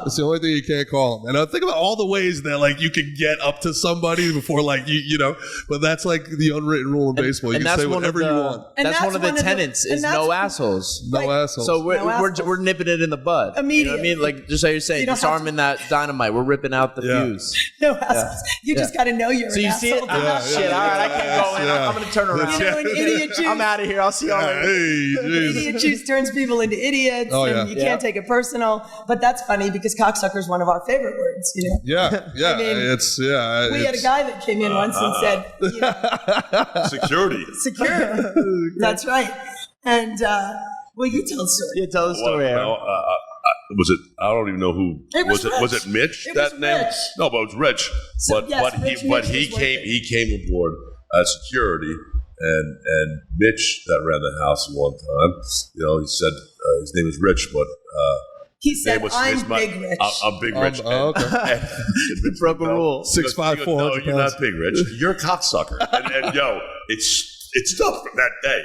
That's the only thing you can't call him. And I think about all the ways that, like, you can get up to somebody before, like, you know. But that's like the unwritten rule in baseball. You can say whatever you want. And that's one of the tenets is no assholes. No assholes. So we're nipping it in the bud. Immediately. You know what I mean? Like, just how you're saying, disarming that dynamite. We're ripping out the fuse. No assholes. You just got to know you're so an you asshole. see it? Shit, all right, I can't go in. I'm going to turn around. You know, an idiot juice. I'm out of here. I'll see y'all later. Idiot juice turns people into idiots, and you can't take it personal. But that's funny because cocksucker is one of our favorite words. You know? Yeah. I mean, we had a guy that came in once and said, you know, Security. That's right. And well, you tell the story. Yeah, tell the story. Was it? I don't even know who was it. Was it Mitch? It that was name? Rich. No, but it was Rich. So, yes, he came aboard as security, and Mitch that ran the house one time. You know, he said his name is Rich, but he said, "I'm Big Rich." I'm Big Rich. Okay. And broke a rule. 6'5", 400 No, you're pounds. not Big Rich. You're a cocksucker. and yo, it's tough from that day.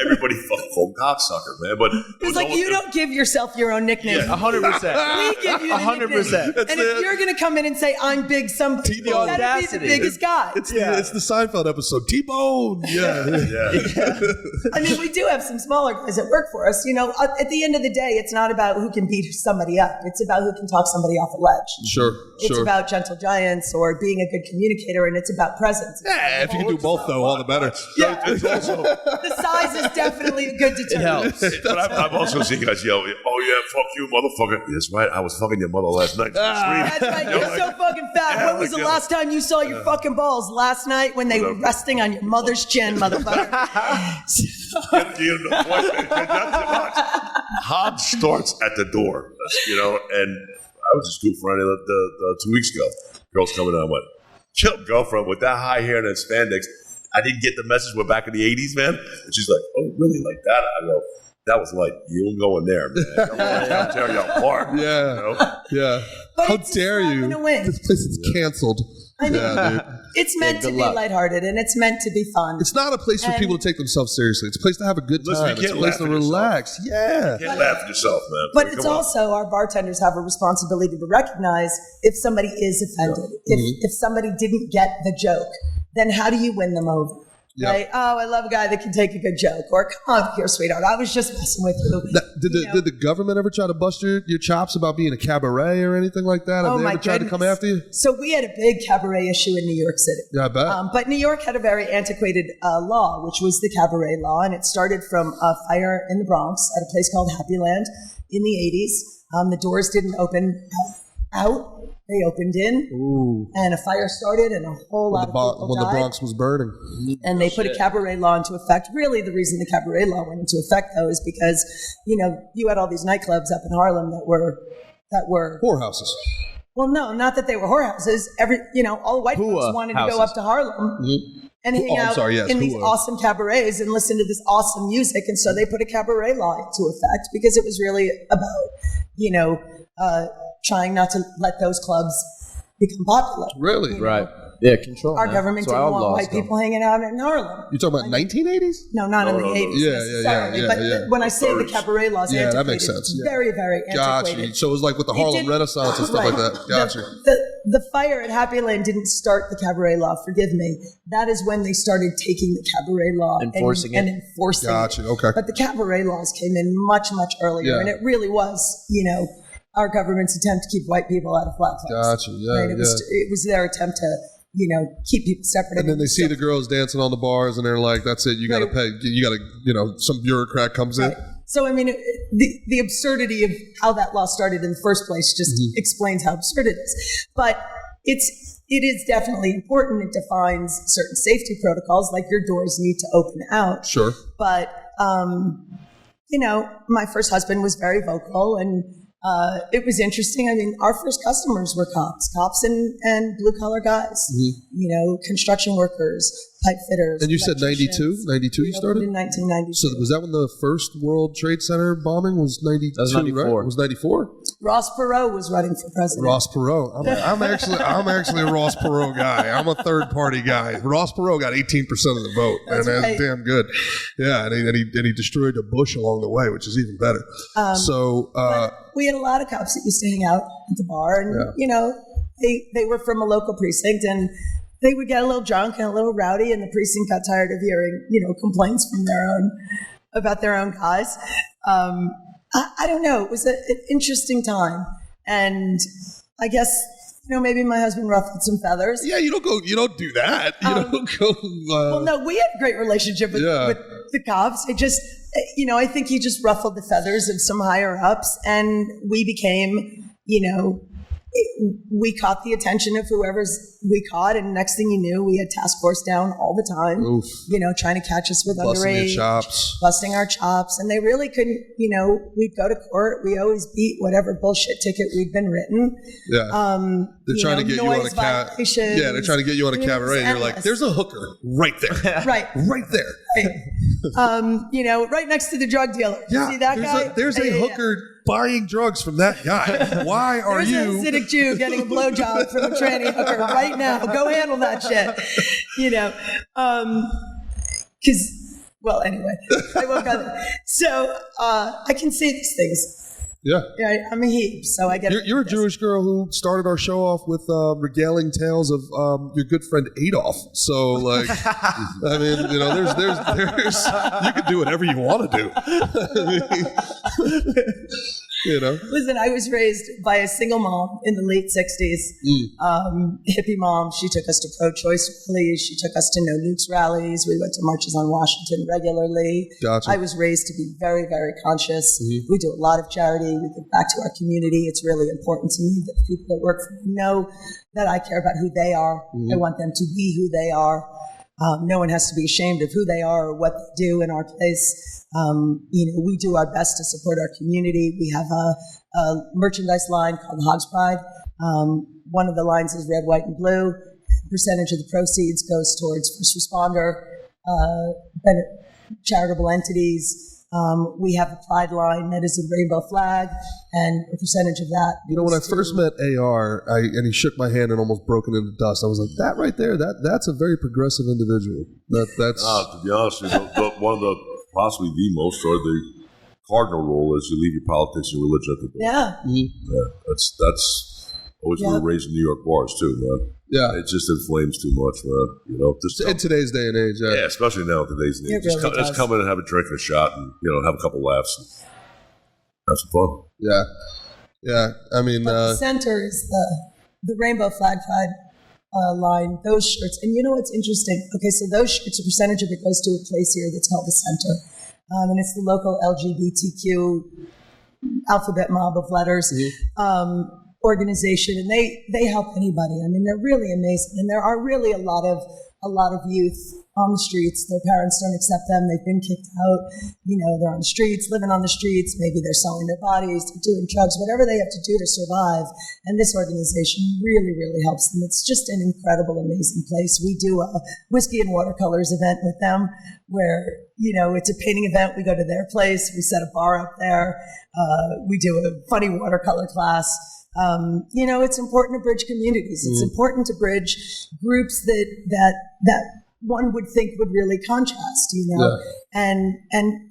Everybody fucking called him cocksucker, man. But it's like you don't give yourself your own nickname. 100%. We give you the 100%. nickname. And if you're going to come in and say, I'm big somebody, you got to be the biggest guy. It's the Seinfeld episode. T-Bone. Yeah. I mean, we do have some smaller guys that work for us. You know, at the end of the day, it's not about who can beat somebody up. It's about who can talk somebody off a ledge. Sure. It's about gentle giants or being a good communicator, and it's about presence. Yeah, if you can do both, though, all the better. Yeah. It's also, the size is definitely a good deterrent. It helps. but I've also seen guys yell, "Oh yeah, fuck you, motherfucker!" That's right. I was fucking your mother last night. That's right. You're so fucking fat. When was the last time you saw your fucking balls? Last night when they were resting on your mother's chin, motherfucker. Hoggs starts at the door, you know, and I was just goofing around the 2 weeks ago. Girl's coming out, I went, "Chill, girlfriend, with that high hair and that spandex." I didn't get the message. We're back in the 80s, man. And she's like, "Oh, really, like that?" I go, "That was like, you don't go in there, man. I'll tear you apart." Yeah. You know? Yeah. But How it's a dare slap you? in the wind. This place is canceled. I mean, Dude. it's meant to be lighthearted and it's meant to be fun. It's not a place for people to take themselves seriously. It's a place to have a good time. Listen, you It's a can't place laugh to at relax. Yeah. You can't laugh at yourself, man. But Come it's on. also our bartenders have a responsibility to recognize if somebody is offended. If somebody didn't get the joke, then how do you win them over? Yeah. Right? Oh, I love a guy that can take a good joke. Or, come on here, sweetheart. I was just messing with you. Did the government ever try to bust your chops about being a cabaret or anything like that? Have they ever tried to come after you? So we had a big cabaret issue in New York City. Yeah, I bet. But New York had a very antiquated law, which was the cabaret law, and it started from a fire in the Bronx at a place called Happy Land in the 80s. The doors didn't open out. They opened in, and a fire started, and a whole lot of people when died. the Bronx was burning. And they put a cabaret law into effect. Really, the reason the cabaret law went into effect, though, is because, you know, you had all these nightclubs up in Harlem that were Whorehouses. well, no, not that they were whorehouses. All the white folks wanted to go up to Harlem and hang out in these awesome cabarets and listen to this awesome music. And so they put a cabaret law into effect because it was really about, trying not to let those clubs become popular. Really? Right. Yeah, control. Our government didn't want white people hanging out in Harlem. You're talking about 1980s? No, not in the 80s necessarily. But when I say the cabaret laws, that makes sense. Yeah. Very, very antiquated. Gotcha. So it was like with the Harlem Renaissance and stuff like that. Gotcha. the fire at Happy Land didn't start the cabaret law. Forgive me. That is when they started taking the cabaret law Enforcing and it. enforcing Gotcha. it. Okay. But the cabaret laws came in much, much earlier, Yeah. and it really was, our government's attempt to keep white people out of black folks. Gotcha. Yeah. Right? It was their attempt to, keep people separate. And then they see the girls dancing on the bars, and they're like, "That's it. You got to pay. You got to, some bureaucrat comes in." Right. So, the absurdity of how that law started in the first place just explains how absurd it is. But it is definitely important. It defines certain safety protocols, like your doors need to open out. Sure. But, my first husband was very vocal, and it was interesting. Our first customers were cops and blue-collar guys, construction workers, pipe fitters. And you said 92? 92 you started? In 1992. So was that when the first World Trade Center bombing was 92, That was 94. right? It was 94? Ross Perot was running for president. Ross Perot. I'm actually a Ross Perot guy. I'm a third party guy. Ross Perot got 18% of the vote, That's and right. that's damn good. Yeah, and he destroyed a bush along the way, which is even better. We had a lot of cops that used to hang out at the bar, and they were from a local precinct, and they would get a little drunk and a little rowdy, and the precinct got tired of hearing complaints from about their own guys. I don't know. It was an interesting time, and I guess maybe my husband ruffled some feathers. Yeah, you don't do that. You don't go. Well, no, we had a great relationship with the cops. It just, I think he just ruffled the feathers of some higher ups, and we became, we caught the attention of whoever's we caught, and next thing you knew, we had task force down all the time. Oof. Trying to catch us with Busting your underage, chops. busting our chops, and they really couldn't. We'd go to court. We always beat whatever bullshit ticket we'd been written. Yeah. They're trying to get you on a violations. Yeah, they're trying to get you on a cabaret, and you're like, endless. "There's a hooker right there, Right. right there." Right. Right next to the drug dealer. Yeah, See that guy? there's a hooker buying drugs from that guy. Why are There's you? a Hasidic Jew getting a blowjob from a tranny hooker right now. Go handle that shit. Anyway, I woke up. So I can say these things. Yeah. I'm a heap, so I get You're a Jewish girl who started our show off with regaling tales of your good friend Adolf. So, like, there's you can do whatever you want to do. Listen, I was raised by a single mom in the late 60s, hippie mom. She took us to pro-choice rallies. She took us to No Nukes rallies. We went to marches on Washington regularly. Gotcha. I was raised to be very, very conscious. We do a lot of charity. We give back to our community. It's really important to me that the people that work for me know that I care about who they are. I want them to be who they are. No one has to be ashamed of who they are or what they do in our place. We do our best to support our community. We have a merchandise line called Hoggs Pride. One of the lines is red, white, and blue. A percentage of the proceeds goes towards first responder, charitable entities. We have a pride line that is a rainbow flag, and a percentage of that. When I first met AR, and he shook my hand and almost broke it into dust, I was like, that right there, that's a very progressive individual. That's to be honest with you, one of the possibly the most, or the cardinal rule is you leave your politics and religion at the door. Yeah. That's always we were raised in New York bars too, man. Yeah. It just inflames too much, man. In today's day and age, yeah, especially now in today's day. It really Just does. come in and have a drink and a shot, and have a couple laughs, and have some fun. Yeah. Yeah. But the center is the rainbow flag pride line, those shirts. And what's interesting? Okay, so those shirts, a percentage of it goes to a place here that's called the center. And it's the local LGBTQ alphabet mob of letters organization. And they help anybody. They're really amazing. And there are really a lot of youth on the streets. Their parents don't accept them. They've been kicked out. They're on the streets, living on the streets. Maybe they're selling their bodies, they're doing drugs, whatever they have to do to survive. And this organization really, really helps them. It's just an incredible, amazing place. We do a whiskey and watercolors event with them where, it's a painting event. We go to their place. We set a bar up there. We do a funny watercolor class. It's important to bridge communities. It's important to bridge groups that one would think would really contrast, and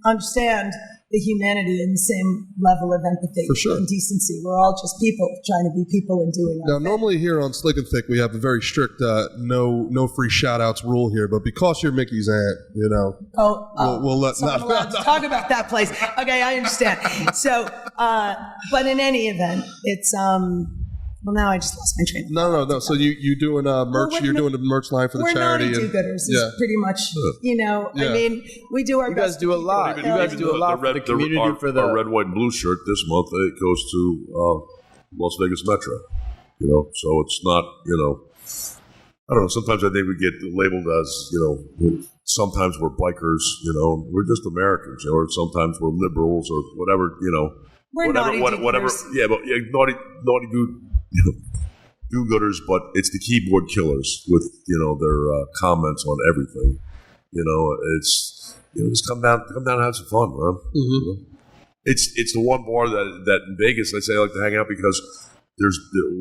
understand the humanity and the same level of empathy For sure. and decency. We're all just people trying to be people and doing Now, our thing. normally here on Slick and Thick, we have a very strict no free shout-outs rule here, but because you're Mickey's aunt, we'll let... So I'm allowed to talk about that place. Okay, I understand. So, but in any event, it's... Well, now I just lost my train of thought. No. So you're doing merch. You're doing the merch line for the charity. We're naughty do-gooders. Is pretty much, Yeah. I mean, we do our You best. guys do a lot. You guys do a lot for the community. Our red, white, and blue shirt this month, it goes to Las Vegas Metro. So it's not, I don't know. Sometimes I think we get labeled as, sometimes we're bikers, we're just Americans, or sometimes we're liberals or whatever, We're whatever, naughty whatever. do-gooders. Yeah, but naughty do-gooders, but it's the keyboard killers with their comments on everything. It's just come down and have some fun, man. Mm-hmm. It's the one bar that in Vegas I say I like to hang out because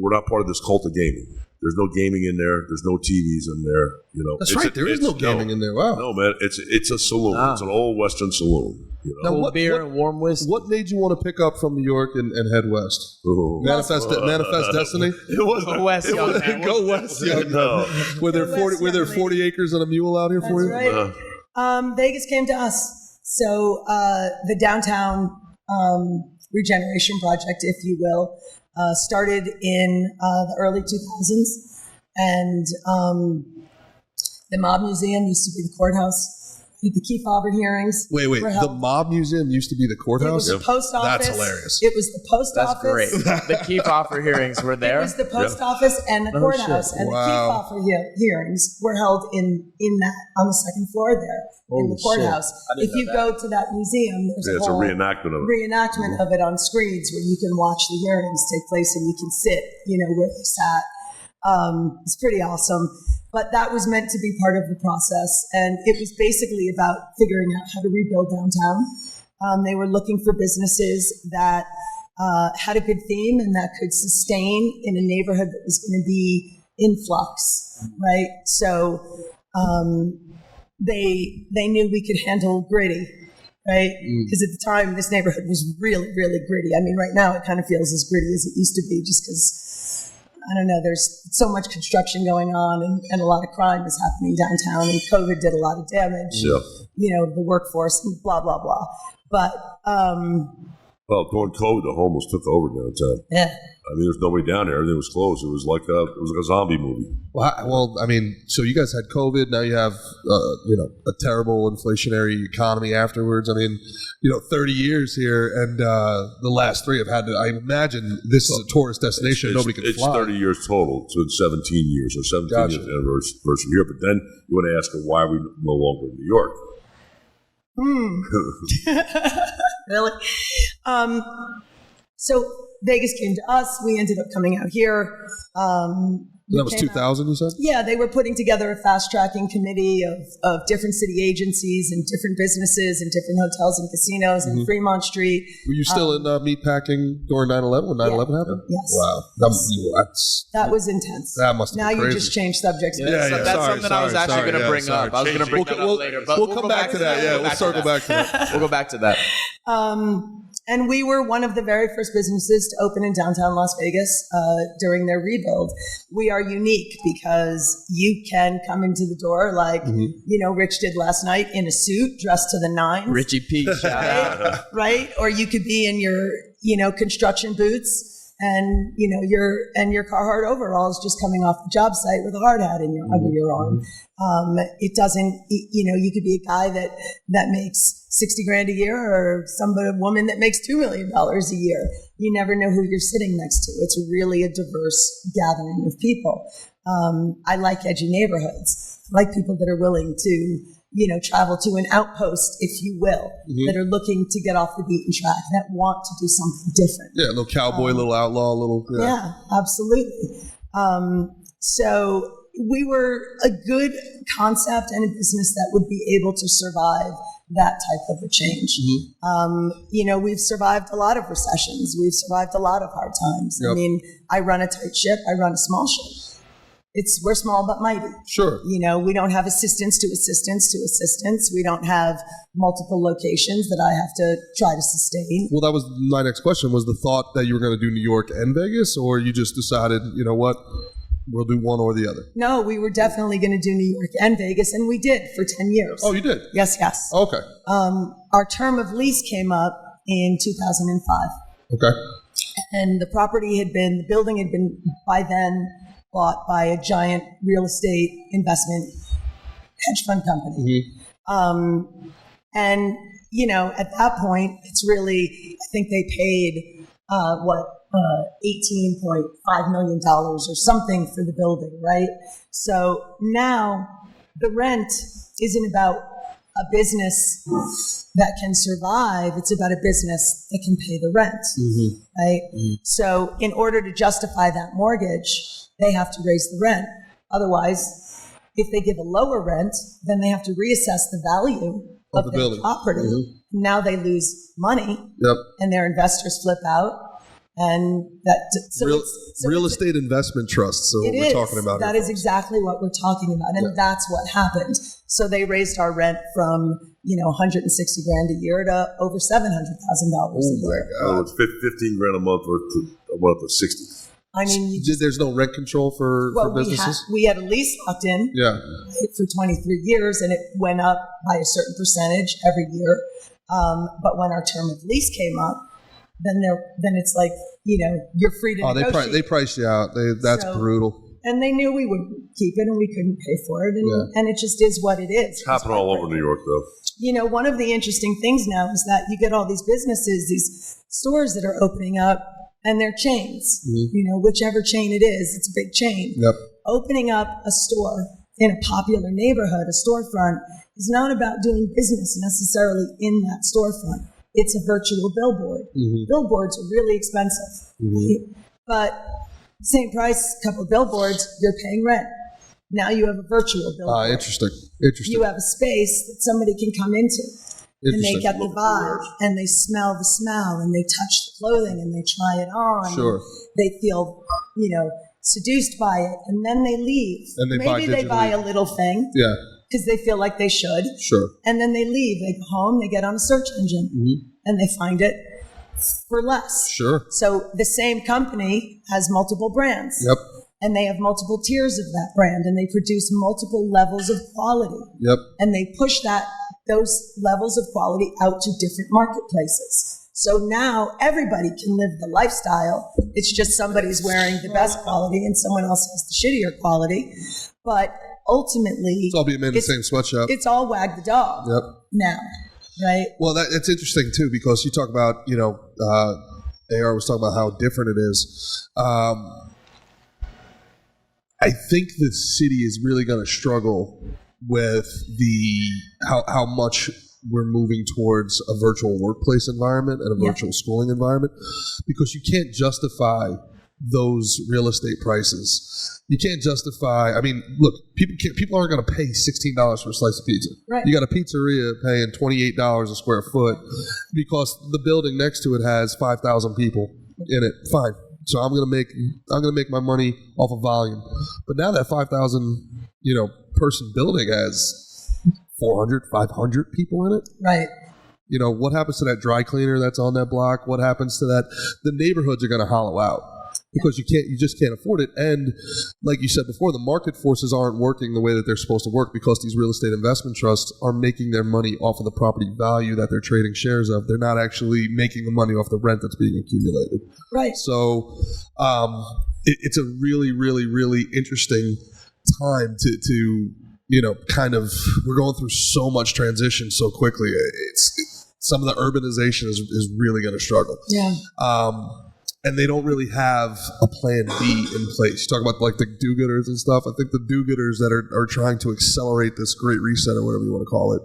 we're not part of this cult of gaming. There's no gaming in there. There's no TVs in there. That's right. There is no gaming in there. Wow. No, man. It's a saloon. It's an old Western saloon. Now, Cold beer and warm whiskey. What made you want to pick up from New York and head west? Ooh. Manifest destiny. It was Go west, young man. Go west, young No. man. Were there 40 acres and a mule out here for you? That's right. Vegas came to us. So the downtown regeneration project, if you will, started in the early 2000s. And the Mob Museum used to be the courthouse. The Kefauver hearings. Wait. were The held. Mob Museum used to be the It courthouse? was the post office. That's hilarious. It was the post That's office. great. The Kefauver hearings were It there. was the post office and the courthouse, shit. and Wow. the Kefauver hearings were held in that on the second floor there in the Holy shit. course. I didn't If you know go to that museum, there's Yeah, it's a whole reenactment of it. reenactment of it on screens where you can watch the hearings take place and you can sit, where they sat. It's pretty awesome. But that was meant to be part of the process. And it was basically about figuring out how to rebuild downtown. They were looking for businesses that had a good theme and that could sustain in a neighborhood that was going to be in flux, right? So they knew we could handle gritty, right? Because at the time, this neighborhood was really, really gritty. I mean, right now it kind of feels as gritty as it used to be just because, I don't know, there's so much construction going on and a lot of crime is happening downtown, and COVID did a lot of damage, the workforce, and blah, blah, blah. But, Well, during COVID, the homeless took over downtown. yeah. I mean, there's nobody down there. Everything was closed. It was like a zombie movie. Well, I mean, so you guys had COVID. Now you have, a terrible inflationary economy afterwards. I mean, 30 years here, and the last 3 have had to. I imagine this is a tourist destination. Nobody can fly. It's 30 years total. So it's 17 years or 17 Gotcha. years anniversary here. But then you want to ask her why are we no longer in New York? Really? So Vegas came to us. We ended up coming out here. That was 2000, you said? Yeah, they were putting together a fast-tracking committee of different city agencies and different businesses and different hotels and casinos in Fremont Street. Were you still in meatpacking during 9/11 when 9/11 happened? Yes. Wow. That was intense. That must have Now been you crazy. just changed subjects. Yeah, Yeah, so yeah. that's Sorry, something I was sorry, actually going to bring sorry, up. I was going to bring that up later, but we'll come back to that. Yeah, we'll circle back to that. We'll go back to that. And we were one of the very first businesses to open in downtown Las Vegas during their rebuild. We are unique because you can come into the door like, Rich did last night in a suit, dressed to the nines. Richie P. Shout out. Right? Or you could be in your, construction boots and, your Carhartt overalls just coming off the job site with a hard hat under your arm. It doesn't, you could be a guy that makes $60,000 a year or a woman that makes $2 million a year. You never know who you're sitting next to. It's really a diverse gathering of people. I like edgy neighborhoods. I like people that are willing to, travel to an outpost, if you will, that are looking to get off the beaten track, that want to do something different. Yeah, a little cowboy, little outlaw, little. Yeah, absolutely. So we were a good concept and a business that would be able to survive that type of a change. We've survived a lot of recessions. We've survived a lot of hard times. Yep. I mean, I run a tight ship. I run a small ship. we're small but mighty. Sure. We don't have assistants to assistants to assistants. We don't have multiple locations that I have to try to sustain. Well, that was my next question. Was the thought that you were going to do New York and Vegas, or you just decided, you know what, we'll do one or the other? No, we were definitely going to do New York and Vegas, and we did for 10 years. Oh, you did? Yes. Okay. Our term of lease came up in 2005. Okay. And the building had been by then bought by a giant real estate investment hedge fund company. And, at that point, it's really, I think they paid, $18.5 million or something for the building, right? So now the rent isn't about a business that can survive. It's about a business that can pay the rent, right? So in order to justify that mortgage, they have to raise the rent. Otherwise, if they give a lower rent, then they have to reassess the value of the their building. property. Now they lose money, and their investors flip out. And real estate investment trusts are what we're talking about. That is exactly what we're talking about, and that's what happened. So they raised our rent from $160,000 a year to over $700,000 a year. It's $15,000 a month or a month of 60. I mean, there's no rent control for businesses? We had a lease locked in for 23 years, and it went up by a certain percentage every year. But when our term of lease came up, then it's like, you're free to negotiate. They priced you out. That's brutal. And they knew we wouldn't keep it and we couldn't pay for it. And it just is what it is. It's happening all over New York, though. One of the interesting things now is that you get all these businesses, these stores that are opening up, and they're chains. Whichever chain it is, it's a big chain. Yep. Opening up a store in a popular neighborhood, a storefront, is not about doing business necessarily in that storefront. It's a virtual billboard. Billboards are really expensive. Right? But same price, couple of billboards, you're paying rent. Now you have a virtual billboard. Interesting. You have a space that somebody can come into. And they get the vibe, and they smell the smell, and they touch the clothing, and they try it on. Sure. They feel, seduced by it, and then they leave. And Maybe they buy a little thing. Yeah. Because they feel like they should. Sure. And then they leave. They go home, they get on a search engine, and they find it for less. Sure. So the same company has multiple brands. Yep. And they have multiple tiers of that brand, and they produce multiple levels of quality. Yep. And they push those levels of quality out to different marketplaces. So now everybody can live the lifestyle. It's just somebody's wearing the best quality and someone else has the shittier quality. But ultimately, it's all being made in the same sweatshop. It's all wag the dog now, right? Well, it's interesting too, because you talk about, AR was talking about how different it is. I think the city is really going to struggle with how much we're moving towards a virtual workplace environment and a virtual schooling environment, because you can't justify those real estate prices. You can't justify. I mean, look, people aren't going to pay $16 for a slice of pizza. Right. You got a pizzeria paying $28 a square foot because the building next to it has 5,000 people in it. Fine. So I'm gonna make my money off of volume. But now that 5,000 person building has 400, 500 people in it. Right. What happens to that dry cleaner that's on that block? What happens to that? The neighborhoods are going to hollow out because you just can't afford it. And like you said before, the market forces aren't working the way that they're supposed to work because these real estate investment trusts are making their money off of the property value that they're trading shares of. They're not actually making the money off the rent that's being accumulated. Right. So it's a really, really, really interesting time to kind of, we're going through so much transition so quickly. Some of the urbanization is really going to struggle. Yeah. And they don't really have a plan B in place. You talk about like the do-gooders and stuff. I think the do-gooders that are trying to accelerate this great reset or whatever you want to call it,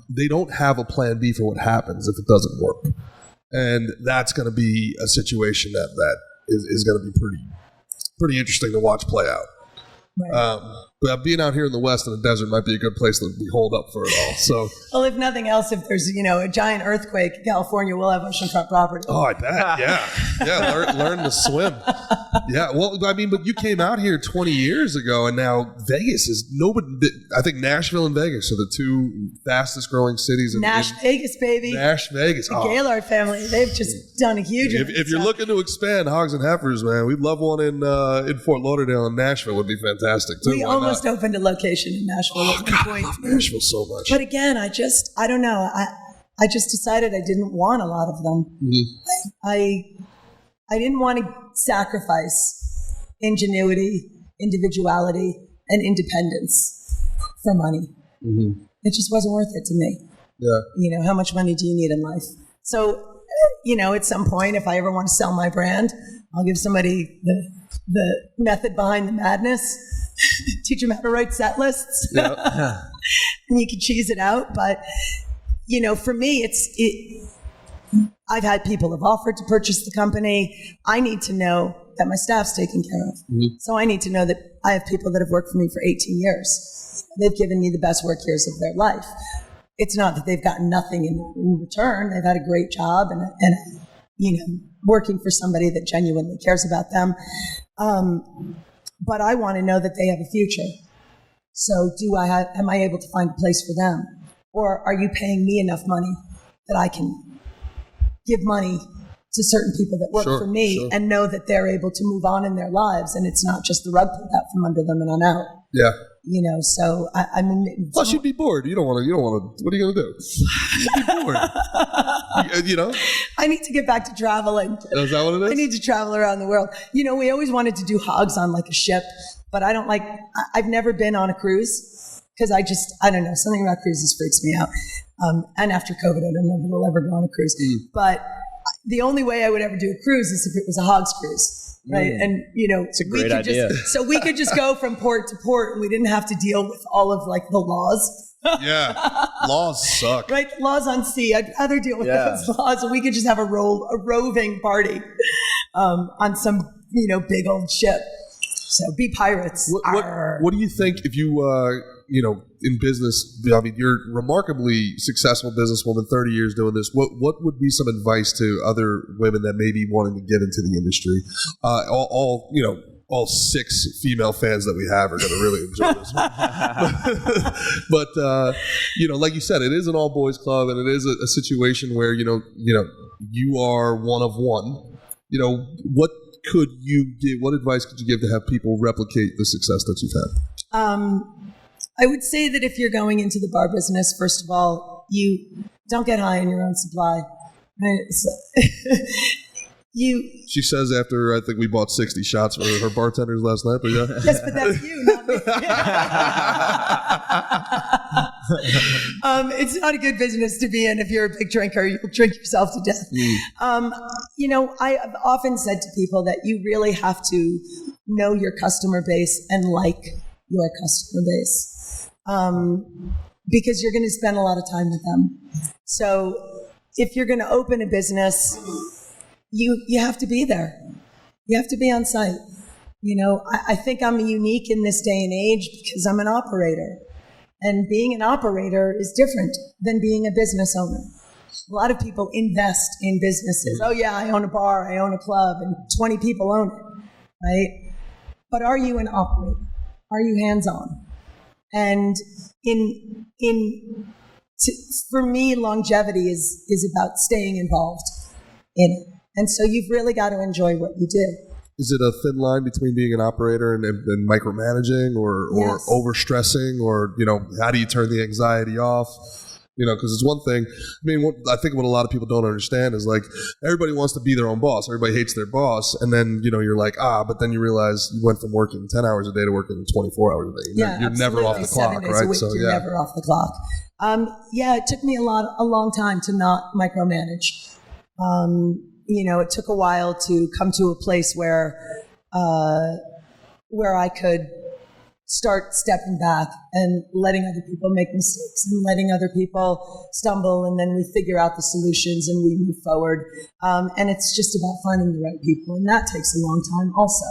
they don't have a plan B for what happens if it doesn't work. And that's going to be a situation that is going to be pretty interesting to watch play out. Right. But being out here in the West in the desert might be a good place to be holed up for it all. So, Well, if nothing else, if there's, a giant earthquake in California, we'll have oceanfront property. oh, I bet, yeah, learn to swim. Yeah, well, I mean, but you came out here 20 years ago, and now Vegas is nobody. I think Nashville and Vegas are the two fastest growing cities. Vegas, baby. Nash Vegas. The Gaylord family, they've just done a huge. If you're looking to expand Hoggs and Heifers, man, we'd love one in Fort Lauderdale, and Nashville would be fantastic too. We almost opened a location in Nashville at one point. I love Nashville so much. But again, I don't know. I just decided I didn't want a lot of them. Mm-hmm. I didn't want to sacrifice ingenuity, individuality, and independence for money. Mm-hmm. It just wasn't worth it to me. Yeah. How much money do you need in life? So, at some point, if I ever want to sell my brand, I'll give somebody the method behind the madness, teach them how to write set lists, and you can cheese it out. But, for me, I've had people have offered to purchase the company. I need to know that my staff's taken care of. Mm-hmm. So I need to know that I have people that have worked for me for 18 years. They've given me the best work years of their life. It's not that they've gotten nothing in return. They've had a great job and working for somebody that genuinely cares about them. But I want to know that they have a future. So am I able to find a place for them? Or are you paying me enough money that I can give money to certain people that work for me and know that they're able to move on in their lives and it's not just the rug pulled out from under them and on out. Yeah. So I mean. Plus, you'd be bored. You don't want to. What are you going to do? You'd be bored. I need to get back to traveling. Is that what it is? I need to travel around the world. We always wanted to do Hoggs on like a ship, but I've never been on a cruise because I don't know, something about cruises freaks me out. And after COVID, I don't know if we'll ever go on a cruise. But the only way I would ever do a cruise is if it was a Hoggs cruise. Right. And, it's a great idea. So we could just go from port to port and we didn't have to deal with all of the laws. Yeah. Laws suck. Right. Laws on sea. I'd rather deal with those laws and we could just have a roving party on some, big old ship. So be pirates. What do you think if you, in business, I mean, you're a remarkably successful businesswoman, 30 years doing this. What would be some advice to other women that may be wanting to get into the industry? All 6 female fans that we have are going to really enjoy this one. But like you said, it is an all boys club, and it is a situation where you are one of one. What advice could you give to have people replicate the success that you've had? I would say that if you're going into the bar business, first of all, you don't get high on your own supply. Right? She says after I think we bought 60 shots for her bartenders last night, but yeah. Yes, but that's you, not me. It's not a good business to be in if you're a big drinker. You'll drink yourself to death. I've often said to people that you really have to know your customer base and like your customer base. Because you're going to spend a lot of time with them. So if you're going to open a business, you have to be there. You have to be on site. I think I'm unique in this day and age because I'm an operator. And being an operator is different than being a business owner. A lot of people invest in businesses. Oh yeah, I own a bar, I own a club, and 20 people own it, right? But are you an operator? Are you hands-on? And for me, longevity is about staying involved in it. And so you've really got to enjoy what you do. Is it a thin line between being an operator and micromanaging or Yes. overstressing, or, how do you turn the anxiety off? Because it's one thing. I mean, I think what a lot of people don't understand is everybody wants to be their own boss. Everybody hates their boss. And then, you're like, but then you realize you went from working 10 hours a day to working 24 hours a day. You're never off the clock, 7 days right? a week, So you're never off the clock. It took me a long time to not micromanage. It took a while to come to a place where I could start stepping back and letting other people make mistakes and letting other people stumble, and then we figure out the solutions and we move forward. And it's just about finding the right people, and that takes a long time also.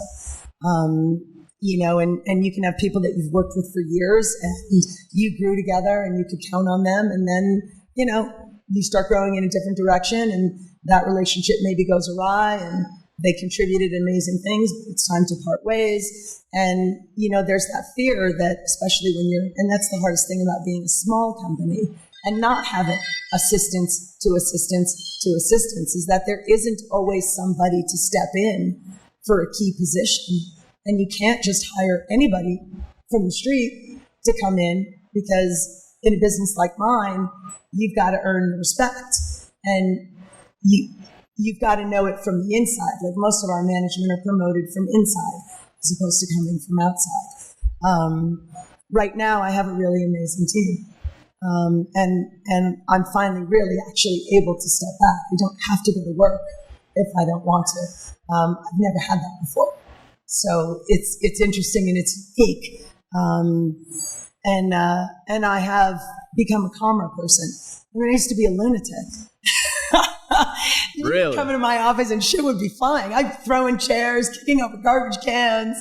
and you can have people that you've worked with for years and you grew together and you could count on them. And then, you start growing in a different direction and that relationship maybe goes awry and they contributed amazing things. But it's time to part ways. And, there's that fear that especially when and that's the hardest thing about being a small company and not having assistance to assistance to assistance is that there isn't always somebody to step in for a key position. And you can't just hire anybody from the street to come in because in a business like mine, you've got to earn respect and you've got to know it from the inside. Like most of our management are promoted from inside as opposed to coming from outside. Right now, I have a really amazing team. And I'm finally really actually able to step back. I don't have to go to work if I don't want to. I've never had that before. So it's interesting and it's unique. And I have become a calmer person. I used to be a lunatic. Really? Come into my office and shit would be flying. I'm throwing chairs, kicking over garbage cans.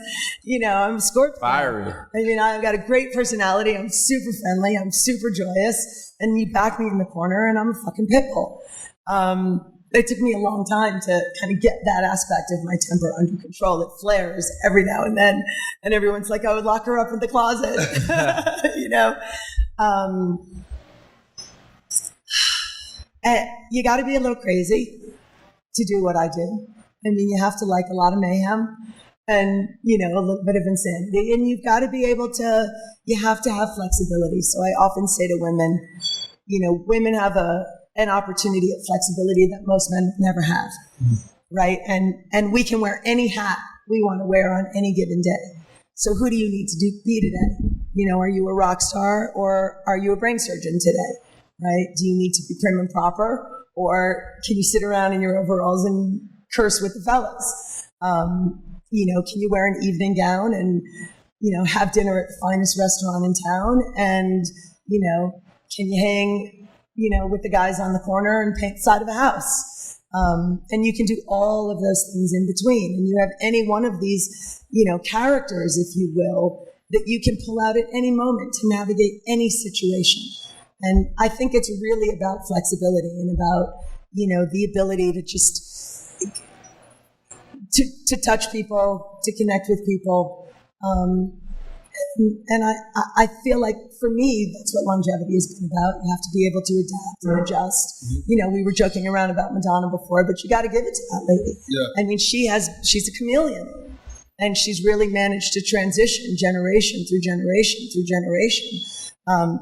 I'm a sport player. Fiery. I've got a great personality. I'm super friendly. I'm super joyous. And you back me in the corner and I'm a fucking pit bull. It took me a long time to kind of get that aspect of my temper under control. It flares every now and then. And everyone's like, I would lock her up in the closet. And you got to be a little crazy to do what I do. You have to like a lot of mayhem and, a little bit of insanity. And you've got to be able to, you have to have flexibility. So I often say to women, women have an opportunity at flexibility that most men never have, right? And we can wear any hat we want to wear on any given day. So who do you need to be today? Are you a rock star or are you a brain surgeon today? Right? Do you need to be prim and proper, or can you sit around in your overalls and curse with the fellas? Can you wear an evening gown and, have dinner at the finest restaurant in town? And, can you hang, with the guys on the corner and paint the side of a house? And you can do all of those things in between. And you have any one of these, characters, if you will, that you can pull out at any moment to navigate any situation. And I think it's really about flexibility and about, the ability to just to touch people, to connect with people. And I feel like for me, that's what longevity has been about. You have to be able to adapt and adjust. We were joking around about Madonna before, but you got to give it to that lady. Yeah. She's a chameleon and she's really managed to transition generation through generation through generation.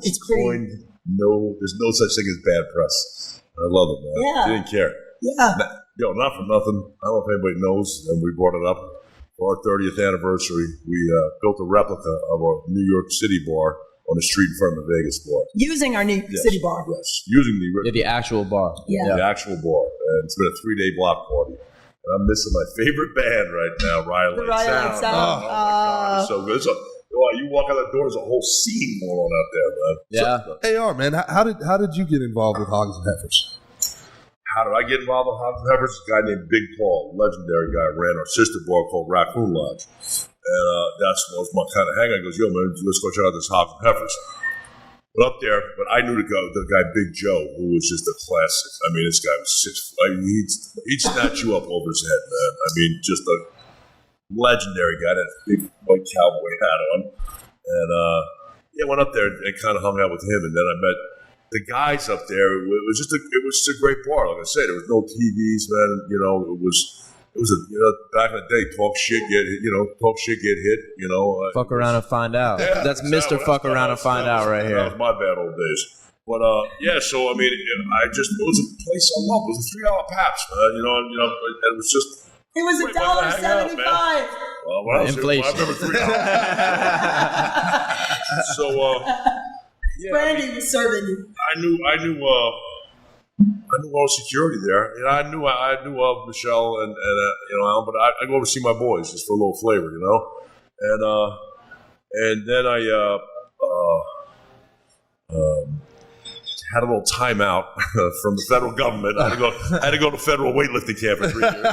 It's pretty... There's no such thing as bad press. I love it, man. Yeah. She didn't care. Yeah. Not for nothing. I don't know if anybody knows, and we brought it up for our 30th anniversary. We built a replica of our New York City bar on the street in front of the Vegas bar. Using our New York City bar. Yes. Using the actual bar. Yeah. The actual bar. And it's been a 3-day block party. And I'm missing my favorite band right now, Riley. The Riley Sound. Oh, my God. It's so good. You walk out that door, there's a whole scene going on out there, man. Yeah. AR, man, how did you get involved with Hoggs and Heifers? How did I get involved with Hoggs and Heifers? A guy named Big Paul, legendary guy, ran our sister bar called Raccoon Lodge. And that was my kind of hang. I goes, yo, man, let's go check out this Hoggs and Heifers. But up there, I knew the guy Big Joe, who was just a classic. This guy was 6 foot. He'd snatch you up over his head, man. Just a legendary guy, that big white cowboy hat on. And went up there and kind of hung out with him. And then I met the guys up there. It was just a great bar. Like I said, there was no TVs, man. It was back in the day, talk shit, get hit. Fuck around and find out. Yeah, that's Mr. Fuck around and find out right here. That was my bad old days. But so it was a place I loved. It was a 3-hour Paps, man. And it was just. It was $1.75. Well, inflation. I remember $3. So, Brandy was serving you. I knew all security there. I knew of Michelle and Alan, but I go over to see my boys just for a little flavor, And then I had a little timeout from the federal government. I had to go to federal weightlifting camp for 3 years.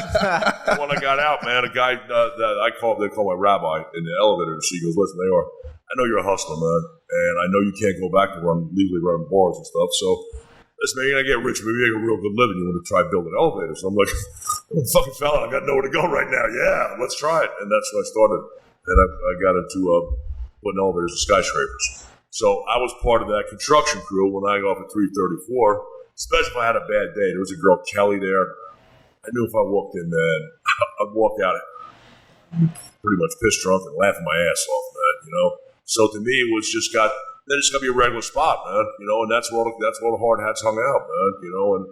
And when I got out, man, a guy that they call my rabbi in the elevator. She goes, "Listen, I know you're a hustler, man, and I know you can't go back to legally running bars and stuff. So, listen, man, you're gonna get rich. Maybe you make a real good living. You want to try building elevators." So I'm like, "I'm a fucking fella. I got nowhere to go right now. Yeah, let's try it." And that's when I started. And I got into putting elevators in skyscrapers. So I was part of that construction crew when I got off at 334, especially if I had a bad day. There was a girl, Kelly, there. I knew if I walked in, man, I'd walk out pretty much pissed drunk and laughing my ass off, man, you know. So to me, it was just got to be a regular spot, man, you know, and that's where all the hard hats hung out, man, you know, and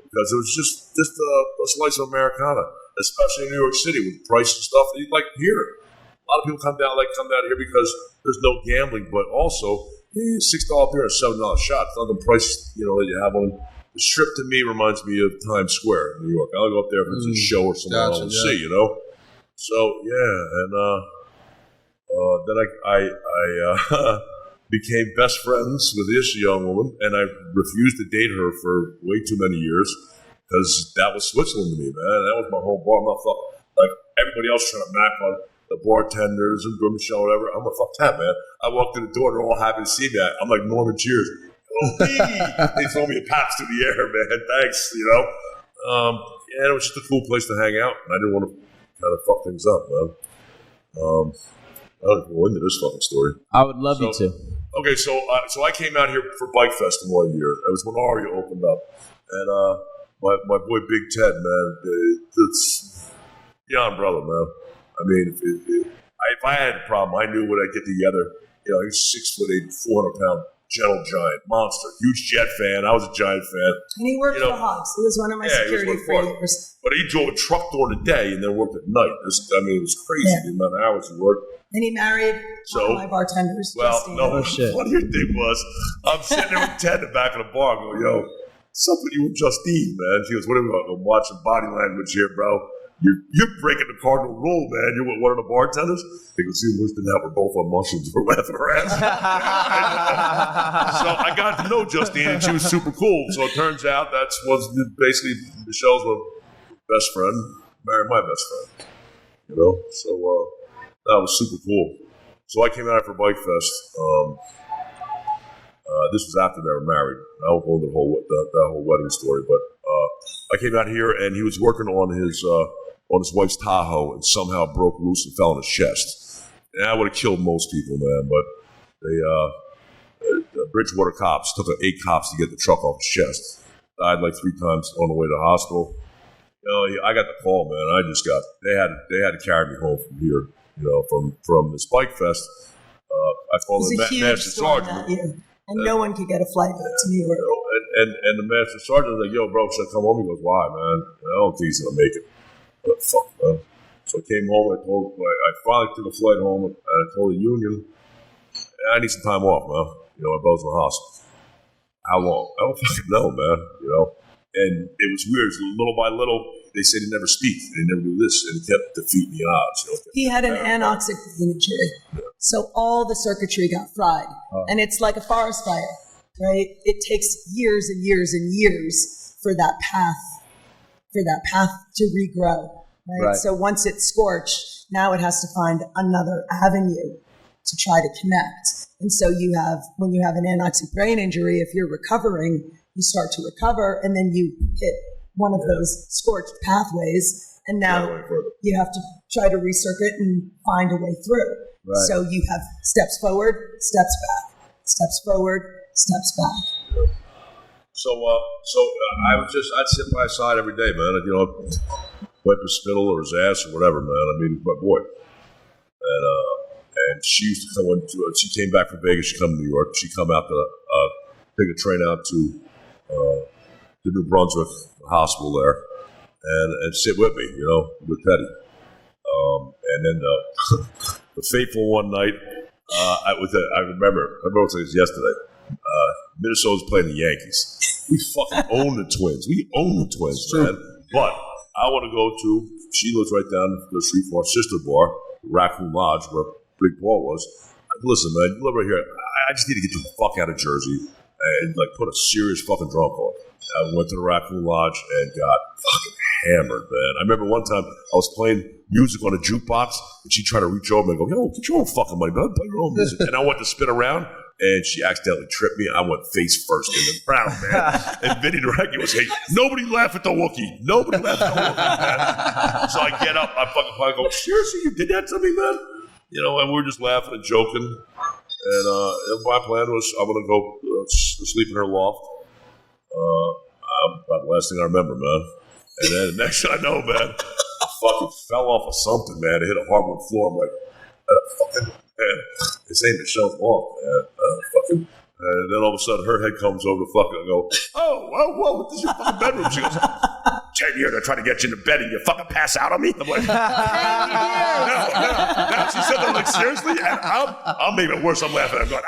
because it was just a slice of Americana, especially in New York City with price and stuff that you'd like to hear. A lot of people come down here because there's no gambling, but also $6 beer and $7 shot. It's not the price, you know, that you have on the Strip. To me, reminds me of Times Square in New York. I'll go up there if it's a show or something I want to see, you know. So yeah, and then I became best friends with this young woman, and I refused to date her for way too many years because that was Switzerland to me, man. That was my home bar. I'm not like everybody else trying to map on the bartenders and Michelle, whatever. I'm like, fuck that, man. I walked in the door, they're all happy to see me. I'm like Norman Cheers. Oh, they throw me a pats through the air, man. Thanks, you know. Yeah, it was just a cool place to hang out, and I didn't want to kind of fuck things up, man. I don't go into this fucking story. I would love you to. Okay, so I came out here for Bike Fest in 1 year. It was when Aria opened up, and my boy Big Ted, man, it's beyond brother, man. I mean, if I had a problem, I knew when I'd get together. You know, he's 6'8", 400-pound gentle giant monster, huge Jet fan. I was a Giant fan. And he worked for Hoggs. He was one of my security for years. But he drove a truck during the day and then worked at night. It was crazy the amount of hours he worked. And he married one of my bartenders. Well, Justine. no, what your thing was, I'm sitting there with Ted in the back of the bar going, "Yo, something you and Justine, man." She goes, "What are we going to watch some body language here, bro? You're breaking the cardinal rule, man. You're with one of the bartenders." He goes, "See, worse than that, we're both on mushrooms. We're laughing our ass." So I got to know Justine, and she was super cool. So it turns out that was basically Michelle's best friend, married my best friend. You know, so that was super cool. So I came out for Bike Fest. This was after they were married. I won't go into that whole wedding story, but I came out here, and he was working on his wife's Tahoe and somehow broke loose and fell on his chest. And that would have killed most people, man. But the Bridgewater cops took 8 cops to get the truck off his chest. Died like 3 times on the way to the hospital. You know, I got the call, man. They had to carry me home from here. You know, from this Bike Fest. I called the master sergeant. And no one could get a flight back to New York. And the master sergeant was like, "Yo, bro, should I come home?" He goes, "Why, man? I don't think he's gonna make it." But fuck, man. So I came home. I finally took a flight home, and I told the union, "I need some time off, man. You know, my brother's in the hospital." How long? I don't fucking know, man. You know, and it was weird. So little by little, they said he never speak, they never do this, and he kept defeating the odds. You know, he had an anoxic brain injury, so all the circuitry got fried, and it's like a forest fire, right? It takes years and years and years for that path to regrow, right? So once it's scorched, now it has to find another avenue to try to connect. And so when you have an anoxic brain injury, if you're recovering, you start to recover, and then you hit one of those scorched pathways, and now you have to try to recircuit and find a way through. Right. So you have steps forward, steps back, steps forward, steps back. So I'd sit by his side every day, man. You know, wipe his spittle or his ass or whatever, man. I mean, my boy. And she used to come she came back from Vegas. She come to New York. She come out to take a train out to New Brunswick hospital there, and sit with me, you know, with Teddy. And then the fateful one night, I remember it was yesterday. Minnesota's playing the Yankees. We fucking own the Twins. We own the Twins, man. But I want to go to. She lives right down the street from our sister bar, Raccoon Lodge, where Big Paul was. Listen, man, you live right here. I just need to get the fuck out of Jersey and like put a serious fucking drunk on. I went to the Raccoon Lodge and got fucking hammered, man. I remember one time I was playing music on a jukebox, and she tried to reach over and go, "Yo, get your own fucking money, man. Play your own music." And I went to spin around, and she accidentally tripped me. I went face first in the ground, man. And Vinny Durecki was, "Hey, nobody laugh at the Wookiee. Nobody laugh at the Wookiee, man." So I get up, I fucking go, "Seriously, you did that to me, man?" You know, and we were just laughing and joking. And my plan was I'm going to go sleep in her loft. About the last thing I remember, man. And then the next thing I know, man, I fucking fell off of something, man. It hit a hardwood floor. I'm like, fucking, man, this ain't Michelle's fault, man. Fucking. And then all of a sudden, her head comes over the fucking, I go, whoa, this is your fucking bedroom. She goes, 10 years I try to get you into bed and you fucking pass out on me? I'm like, no. She said that, like, seriously? And I'm even worse. I'm laughing. I'm going,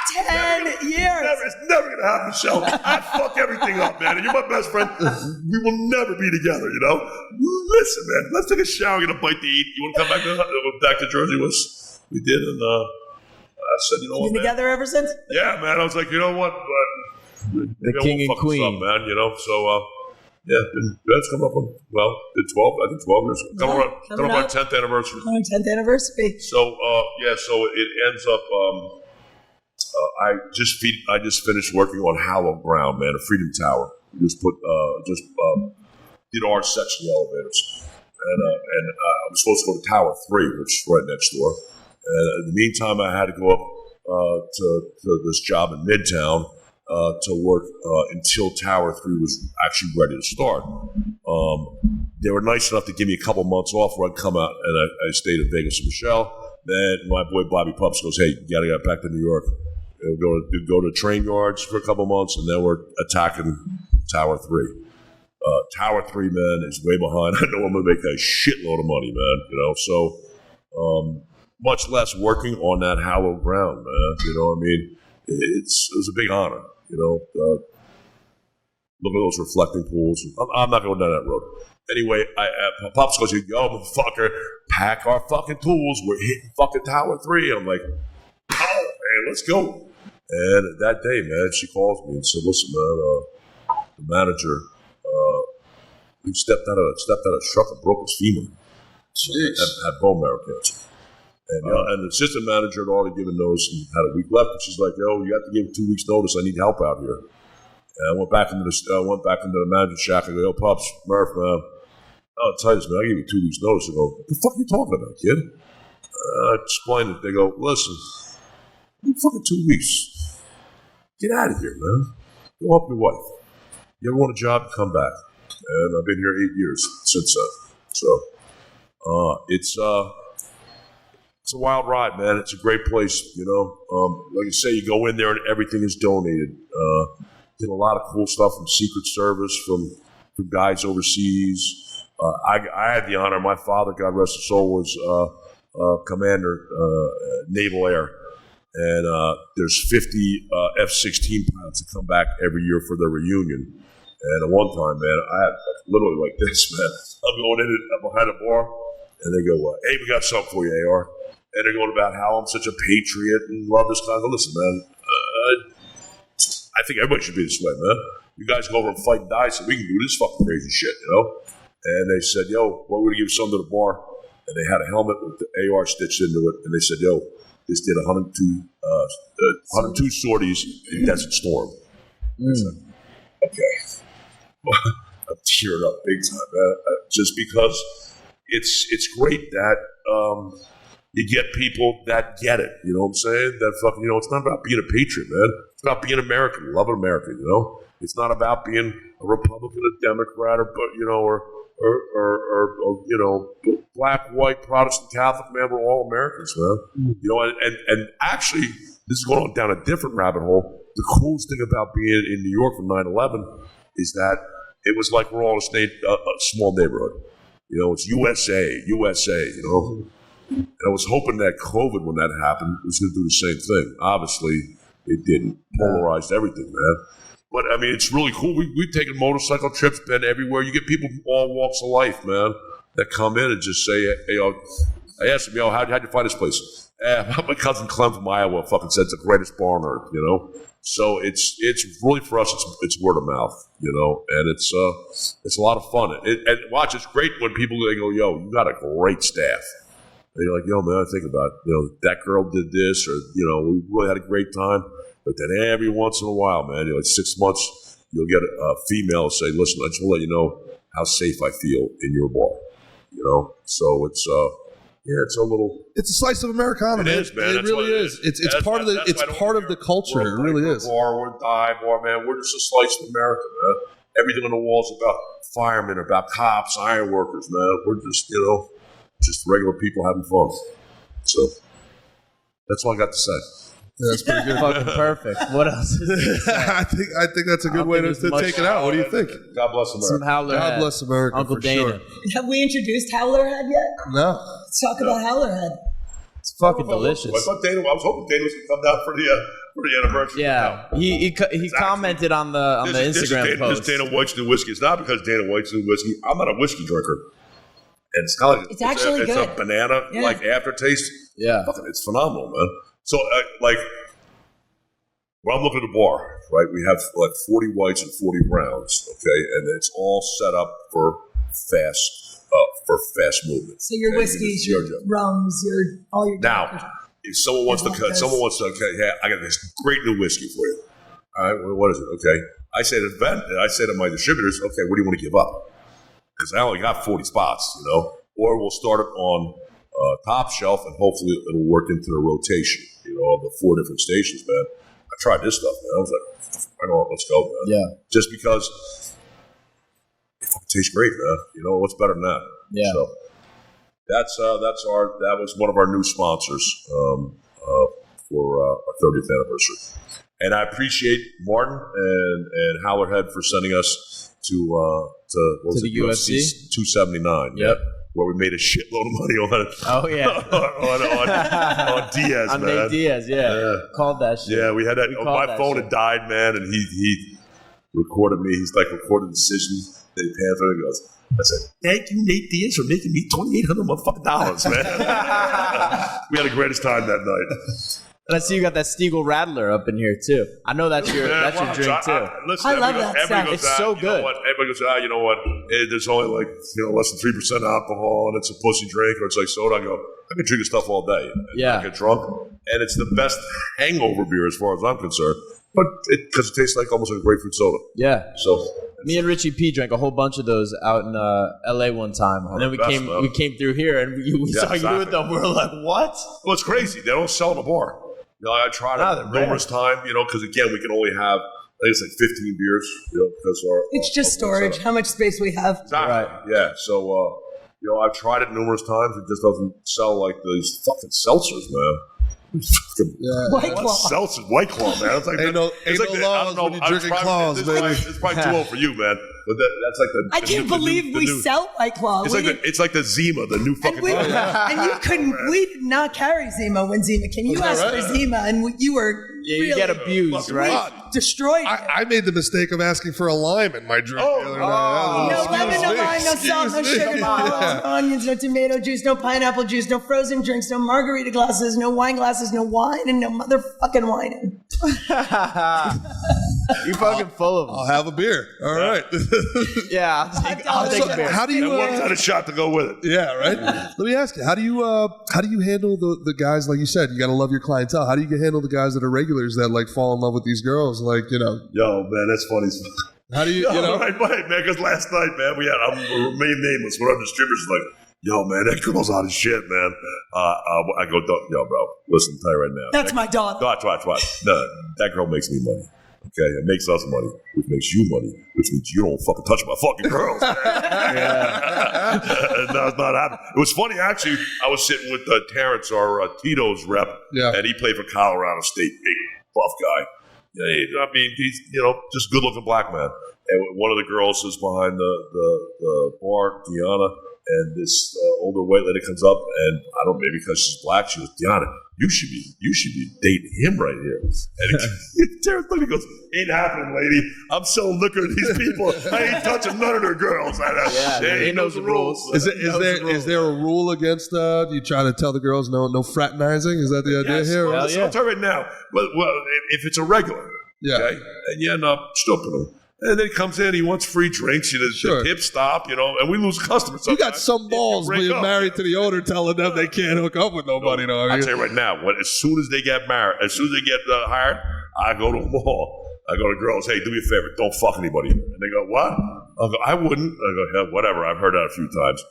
10 years. It's never going to happen, Michelle. I fuck everything up, man. And you're my best friend. We will never be together, you know? Listen, man, let's take a shower, get a bite to eat. You want to come back to Jersey with us? We did, and I said, you know what, Been together ever since? Yeah, man. I was like, you know what? The king and queen. Up, man, you know? So, yeah, that's coming up on, did 12, I think 12 years. Coming up on 10th anniversary. On 10th anniversary. So, so it ends up, I just finished working on Hallowed Ground, man, a Freedom Tower. We just did our section of the elevators. And I was supposed to go to Tower 3, which is right next door. In the meantime, I had to go up to this job in Midtown to work until Tower 3 was actually ready to start. They were nice enough to give me a couple months off where I'd come out, and I stayed in Vegas with Michelle. Then my boy Bobby Pups goes, "Hey, you got to get back to New York. We'll go to train yards for a couple months, and then we're attacking Tower 3. Tower 3, man, is way behind. I know I'm going to make that shitload of money, man, you know, so much less working on that hallowed ground, man, you know what I mean? It was a big honor, you know. Look at those reflecting pools. I'm not going down that road. Anyway, Pops goes, "Yo, motherfucker, pack our fucking tools. We're hitting fucking Tower 3. I'm like, "Oh, man, let's go." And that day, man, she calls me and said, "Listen, man, the manager, he stepped out of a truck and broke his femur. Had bone marrow cancer. And, and the assistant manager had already given notice and had a week left. And she's like, "Yo, you have to give 2 weeks notice. I need help out here." And I went back into the manager's shack and go, "Yo, Pops, Murph, man, I'll tell you this, man, I give you 2 weeks notice." I go, "What the fuck are you talking about, kid?" I explained it. They go, "Listen, fucking 2 weeks. Get out of here, man. Go help your wife. You ever want a job, come back." And I've been here 8 years since then. So it's a wild ride, man. It's a great place, you know. Like you say, you go in there and everything is donated. Did a lot of cool stuff from Secret Service, from guys overseas. I had the honor. My father, God rest his soul, was commander, Naval Air. And there's 50 F-16 pilots that come back every year for their reunion. And at one time, man, I had literally like this, man. I'm going in behind a bar, and they go, "Hey, we got something for you, AR." And they're going about how I'm such a patriot and love this kind of. Listen, man, I think everybody should be this way, man. You guys go over and fight and die, so we can do this fucking crazy shit, you know? And they said, "Yo, well, we're going to give you something to the bar." And they had a helmet with the AR stitched into it, and they said, "Yo, this did 102 sorties in Desert Storm." Said, okay. I'm tearing up big time, man. Just because it's great that you get people that get it. You know what I'm saying? That fucking, you know, it's not about being a patriot, man. It's about being American, loving America. You know, it's not about being a Republican, a Democrat, or you know, or you know, black, white, Protestant, Catholic. Man, we're all Americans, man. You know, and actually, this is going down a different rabbit hole. The coolest thing about being in New York for 9/11 is that it was like we're all a small neighborhood. You know, it's USA, you know. And I was hoping that COVID, when that happened, was going to do the same thing. Obviously, it didn't. Polarized everything, man. But, I mean, it's really cool. We've taken motorcycle trips, been everywhere. You get people from all walks of life, man, that come in and just say, "Hey, I asked them, how'd you find this place?" My cousin Clem from Iowa fucking said it's the greatest bar on earth, you know. So it's really for us. It's word of mouth, you know, and it's a lot of fun. And watch, it's great when people they go, "Yo, you got a great staff." And you're like, "Yo, man, I think about it. You know, that girl did this, or you know, we really had a great time." But then every once in a while, man, like 6 months, you'll get a female say, "Listen, I just want to let you know how safe I feel in your bar." You know, so it's it's a little. It's a slice of Americana. It is, man. It really is. It's part of the. It's part of the culture. It really is. We're a dive bar, man. We're just a slice of America, man. Everything on the walls about firemen, about cops, iron workers, man. We're just, you know, just regular people having fun. So that's all I got to say. Yeah, that's pretty good. Fucking perfect. What else is there? I think that's a good way to take it out. What do you think? God bless America. Some Howler God Head. bless America. Uncle for Dana. Sure. Have we introduced Howlerhead yet? No. Let's talk about Howlerhead. It's fucking delicious. I thought I was hoping Dana was going to come down for the anniversary. Yeah, he commented on the Instagram post. This Dana White's new whiskey. It's not because Dana White's new whiskey. I'm not a whiskey drinker, and it's kind of like It's actually it's good. a banana like aftertaste. Yeah. Fucking, it's phenomenal, man. So like when I'm looking at the bar, right? We have like 40 whites and 40 browns, okay, and it's all set up for fast movement. So your whiskeys, your rums, all your now. If someone wants to cut, yeah, I got this great new whiskey for you. All right, well, what is it? Okay, I say to my distributors, okay, what do you want to give up? Because I only got 40 spots, you know. Or we'll start it on top shelf, and hopefully it'll work into the rotation, you know, of the 4 different stations, man. I tried this stuff, man. I was like, I know, let's go, man. Yeah. Just because it fucking tastes great, man. You know, what's better than that? Yeah. So that was one of our new sponsors for our 30th anniversary. And I appreciate Martin and Howler Head for sending us to the UFC 279. Yep. Where we made a shitload of money on it. Oh yeah. on Diaz, on man. Nate Diaz, yeah. Called that shit. Yeah, we had that. My phone had died, man, and he recorded me. He's like recorded the decision. They Panther and goes. I said, "Thank you, Nate Diaz, for making me $2,800 motherfucking dollars, man." We had the greatest time that night. And I see you got that Stiegel Rattler up in here too. I know that's your drink too. Listen, I love that stuff. It's so good. Everybody goes, you know what? There's only like less than 3% alcohol, and it's a pussy drink, or it's like soda. I go, I can drink this stuff all day. Yeah. I get drunk, and it's the best hangover beer as far as I'm concerned. But because it tastes like almost like grapefruit soda. Yeah. So me and Richie P drank a whole bunch of those out in LA one time, and then we came through here and we saw you with them. We were like, what? Well, it's crazy. They don't sell in a bar. You know, I tried it numerous times. You know, because again, we can only have I think it's like 15 beers. You know, because it's just storage. How much space we have. Exactly. Right. Yeah. So you know, I've tried it numerous times. It just doesn't sell like these fucking seltzers, man. White Claw. Seltzers, White Claw, man. It's like ain't no laws when you're drinking claws, baby. It's probably too old for you, man. But that's like the. I can't believe we sell White Claw. It's like the Zima, the new fucking. And you couldn't. We did not carry Zima when Zima came. You asked for Zima, and you were. Yeah, you get abused, right? Destroyed. I made the mistake of asking for a lime in my drink the other night. No lemon, no lime, no salt, no sugar, no onions, no tomato juice, no pineapple juice, no frozen drinks, no margarita glasses, no wine glasses, no wine, and no motherfucking whining. You fucking full of them. I'll have a beer. All right. Yeah, I'll take a beer. How do you? And one kind of shot to go with it. Yeah, right. Let me ask you, how do you handle the guys like you said? You got to love your clientele. How do you handle the guys that are regulars that like fall in love with these girls? Like Yo, man, that's funny. How do you? Right, man. Because last night, man, I'm remain nameless. One of our distributors like, yo, man, that girl's out of shit, man. I go, yo, bro, listen, I'll tell you right now. That's my daughter. Watch. No, that girl makes me money. Okay, it makes us money, which makes you money, which means you don't fucking touch my fucking girls. No, it's not happening. It was funny, actually. I was sitting with Terrence, our Tito's rep, and he played for Colorado State, big buff guy. I mean, he's just good looking black man. And one of the girls is behind the bar, Deanna, And this older white lady comes up, and I don't know, maybe because she's black, she goes, Deanna, you should be dating him right here. And Terrence looked at me and goes, ain't happening, lady. I'm selling liquor to these people. I ain't touching none of their girls. He knows the rules. Is there a rule against? Do you try to tell the girls no fraternizing? Is that the idea here? Well, I'll tell you right now. Well, if it's a regular, okay, and you end up stumping them. And then he comes in, he wants free drinks, the hip stop, and we lose customers. You got some balls when you're married to the owner telling them they can't hook up with nobody. I'll tell you right now, as soon as they get married, as soon as they get hired, I go to them all. I go to girls, hey, do me a favor, don't fuck anybody. And they go, what? I go, I wouldn't. I go, yeah, whatever, I've heard that a few times.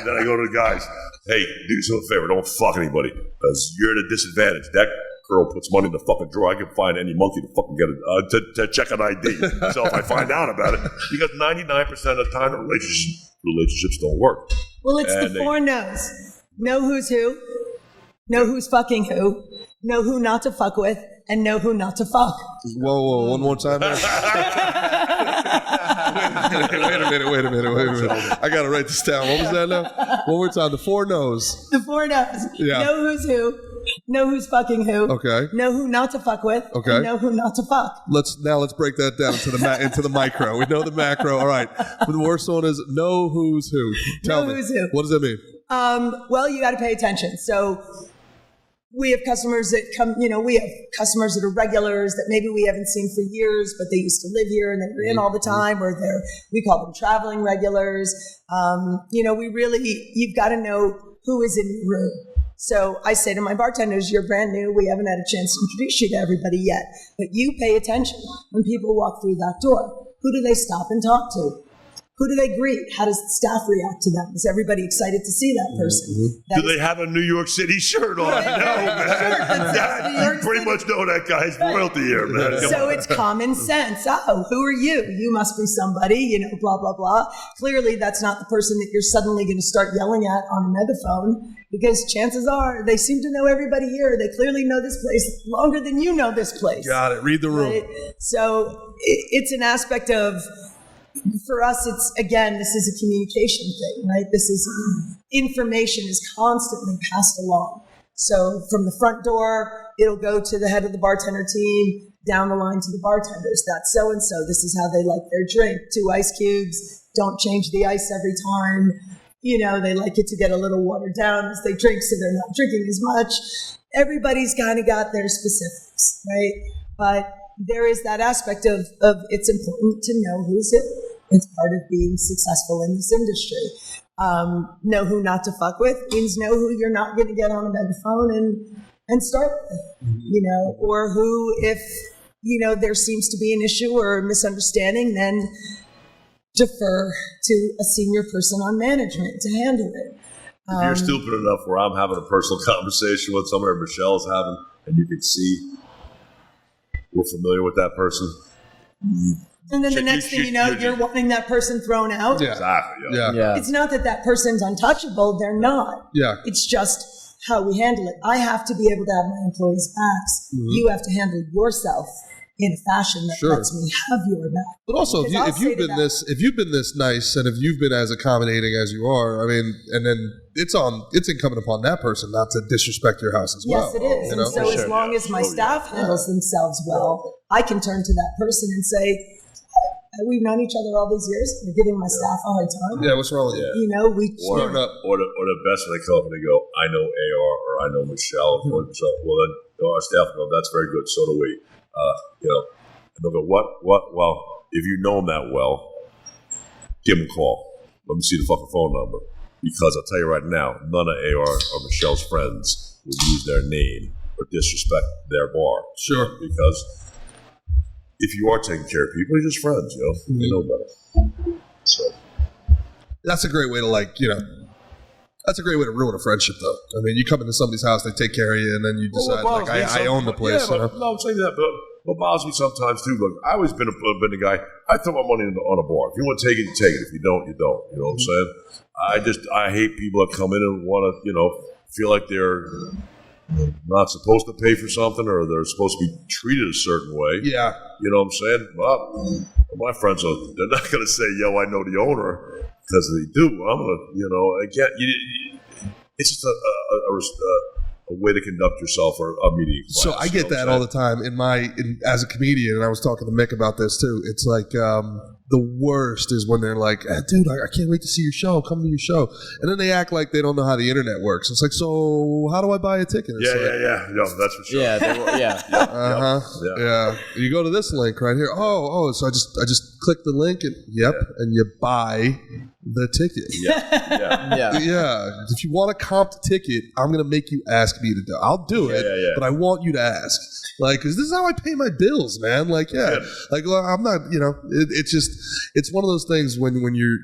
Then I go to the guys, hey, do yourself a favor, don't fuck anybody, because you're at a disadvantage. That girl puts money in the fucking drawer. I can find any monkey to fucking get it to check an ID. So if I find out about it, because 99% of the time relationships don't work. Well, it's the 4 no's. Know who's who, know who's fucking who, know who not to fuck with, and know who not to fuck. Whoa, one more time. Wait a minute. I gotta write this down. What was that now? One more time. The 4 no's. The 4 no's. Yeah. Know who's who. Know who's fucking who. Okay. Know who not to fuck with. Okay. And know who not to fuck. Let's break that down into the micro. We know the macro. All right. But the worst one is know who's who. Tell me. Who's who. What does that mean? Well, you got to pay attention. So we have customers that come, we have customers that are regulars that maybe we haven't seen for years, but they used to live here and they're in all the time, or we call them traveling regulars. You've got to know who is in your room. So I say to my bartenders, you're brand new. We haven't had a chance to introduce you to everybody yet. But you pay attention when people walk through that door. Who do they stop and talk to? Who do they greet? How does the staff react to them? Is everybody excited to see that person? Do they have a New York City shirt on? No, man. You pretty much know that guy's royalty here, man. So it's common sense. Oh, who are you? You must be somebody, blah, blah, blah. Clearly, that's not the person that you're suddenly going to start yelling at on a megaphone, because chances are they seem to know everybody here. They clearly know this place longer than you know this place. Got it. Read the room. Right? So it's an aspect of, for us, this is a communication thing, right? Information is constantly passed along. So from the front door, it'll go to the head of the bartender team, down the line to the bartenders. That's so-and-so. This is how they like their drink. 2 ice cubes. Don't change the ice every time. They like it to get a little watered down as they drink, so they're not drinking as much. Everybody's kind of got their specifics, right? But there is that aspect of it's important to know who's who. It's part of being successful in this industry. Know who not to fuck with means know who you're not going to get on a megaphone and start with, or who, if, there seems to be an issue or a misunderstanding, then defer to a senior person on management to handle it. If you're stupid enough where I'm having a personal conversation with someone or Michelle's having, and you can see we're familiar with that person. And then the next thing you know, you're wanting that person thrown out. Yeah. Exactly. Yeah. It's not that person's untouchable. They're not. Yeah. It's just how we handle it. I have to be able to have my employees' backs. Mm-hmm. You have to handle yourself in a fashion that lets me have your back. But also, if you've been this nice, and if you've been as accommodating as you are, I mean, and then it's incumbent upon that person not to disrespect your house as well. Yes, it is. And so as long as my staff handles themselves well, I can turn to that person and say, we've known each other all these years. You're giving my staff a hard time. Yeah, what's wrong with you? Or the best when they come up and they go, I know AR or I know Michelle. Well, then our staff go, that's very good. So do we. And they'll go, what? Well, if you know them that well, give them a call. Let me see the fucking phone number. Because I'll tell you right now, none of AR or Michelle's friends would use their name or disrespect their bar. Sure. Because if you are taking care of people, you're just friends, Mm-hmm. They know better. So that's a great way to that's a great way to ruin a friendship, though. I mean, you come into somebody's house, they take care of you, and then you decide, I own the place. Yeah, no, I'm saying that, but what bothers me sometimes, too, look, I always been a guy, I throw my money on a bar. If you want to take it, you take it. If you don't, you don't. You know what I'm saying? I hate people that come in and want to, feel like they're not supposed to pay for something or they're supposed to be treated a certain way. Yeah. You know what I'm saying? Well, my friends, they're not going to say, yo, I know the owner. because they do. I'm gonna, again, it's just a way to conduct yourself or a meeting class. So I get that all the time as a comedian, and I was talking to Mick about this too. It's like the worst is when they're like, dude, I can't wait to see your show. Come to your show. And then they act like they don't know how the internet works. It's like, so how do I buy a ticket? It's yeah. No, that's for sure. Yeah. You go to this link right here. So I just click the link and and you buy the ticket. Yeah. If you want to comp the ticket, I'm going to make you ask me to do it. I'll do it, but I want you to ask. Like, because this is how I pay my bills, man. Like, like, well, I'm not, it's just, it's one of those things when you're,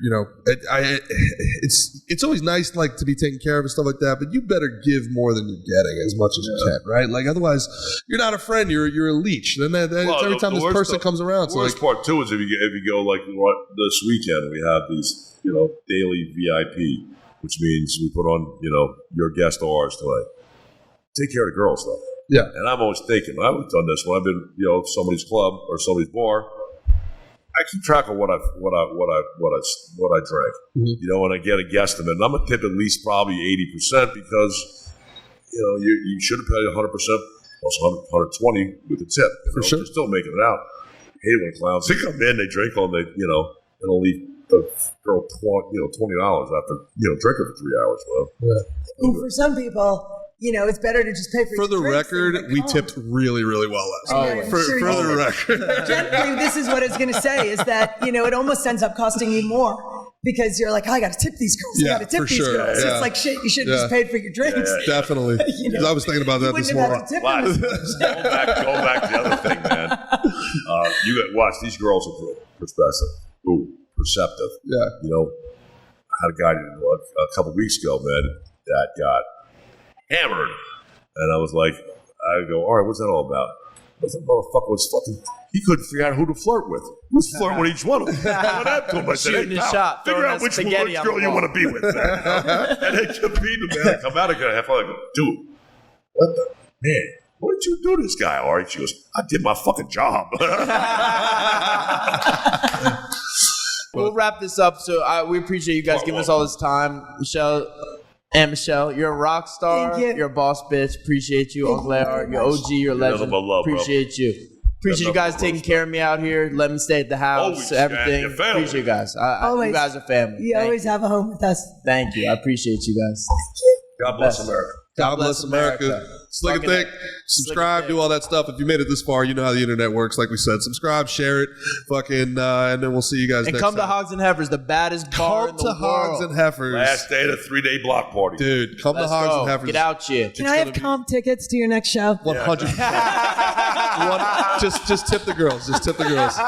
it's always nice, like, to be taken care of and stuff like that, but you better give more than you're getting as much as you can, right? Like, otherwise, you're not a friend, you're a leech. Then every time this person comes around. The worst part, too, is if you go, like, this weekend, we have these, daily VIP, which means we put on, your guest hours tonight. Take care of the girls, though. Yeah. And I'm always thinking, I've done this when I've been, somebody's club or somebody's bar. I keep track of what I drank. Mm-hmm. When I get a guesstimate, and I'm gonna tip at least probably 80% because you should have paid 100% plus 120 with the tip. For sure. You're still making it out. I hate when clowns they come in, they drink all day, and they'll leave the girl $20 after drinking for 3 hours. Well, and for some people, it's better to just pay for the record, we tipped really, really well last night. For the record. But generally, this is what I was going to say, is that, it almost ends up costing you more because you're like, I got to tip these girls. Yeah, I got to tip these girls. Yeah. It's like, shit, you should have just paid for your drinks. Definitely. I was thinking about that this morning. Going back to the other thing, man. Watch, these girls are perceptive. Yeah. I had a guy a couple weeks ago, man, that got hammered, and I was like, I go, all right, what's that all about? But the motherfucker was fucking. He couldn't figure out who to flirt with. He was flirting with each one of them. I went up to him. I said, Shooting his shot, figure out which girl you want to be with. And they competed, man. I come out again. I go, dude, what the man? What did you do to this guy, Ari? She goes, I did my fucking job. We'll wrap this up. So we appreciate you guys giving us all this time, Michelle, you're a rock star. Thank you. You're a boss bitch. Appreciate you, Uncle AR. You're OG. You're a legend. Appreciate you. Appreciate you guys taking care of me out here. Let me stay at the house. Everything. Appreciate you guys. You guys are family. You always have a home with us. Thank you. I appreciate you guys. God bless America. God bless America. Slick and thick. Subscribe, do all that stuff. If you made it this far, you know how the internet works. Like we said, subscribe, share it, and then we'll see you guys next time. And come to Hoggs and Heifers, the baddest bar in the world. Come to Hoggs and Heifers. Last day of the 3-day block party. Dude, come to Hoggs and Heifers. Get out here. Can I have comp tickets to your next show? 100%. Just tip the girls. Just tip the girls.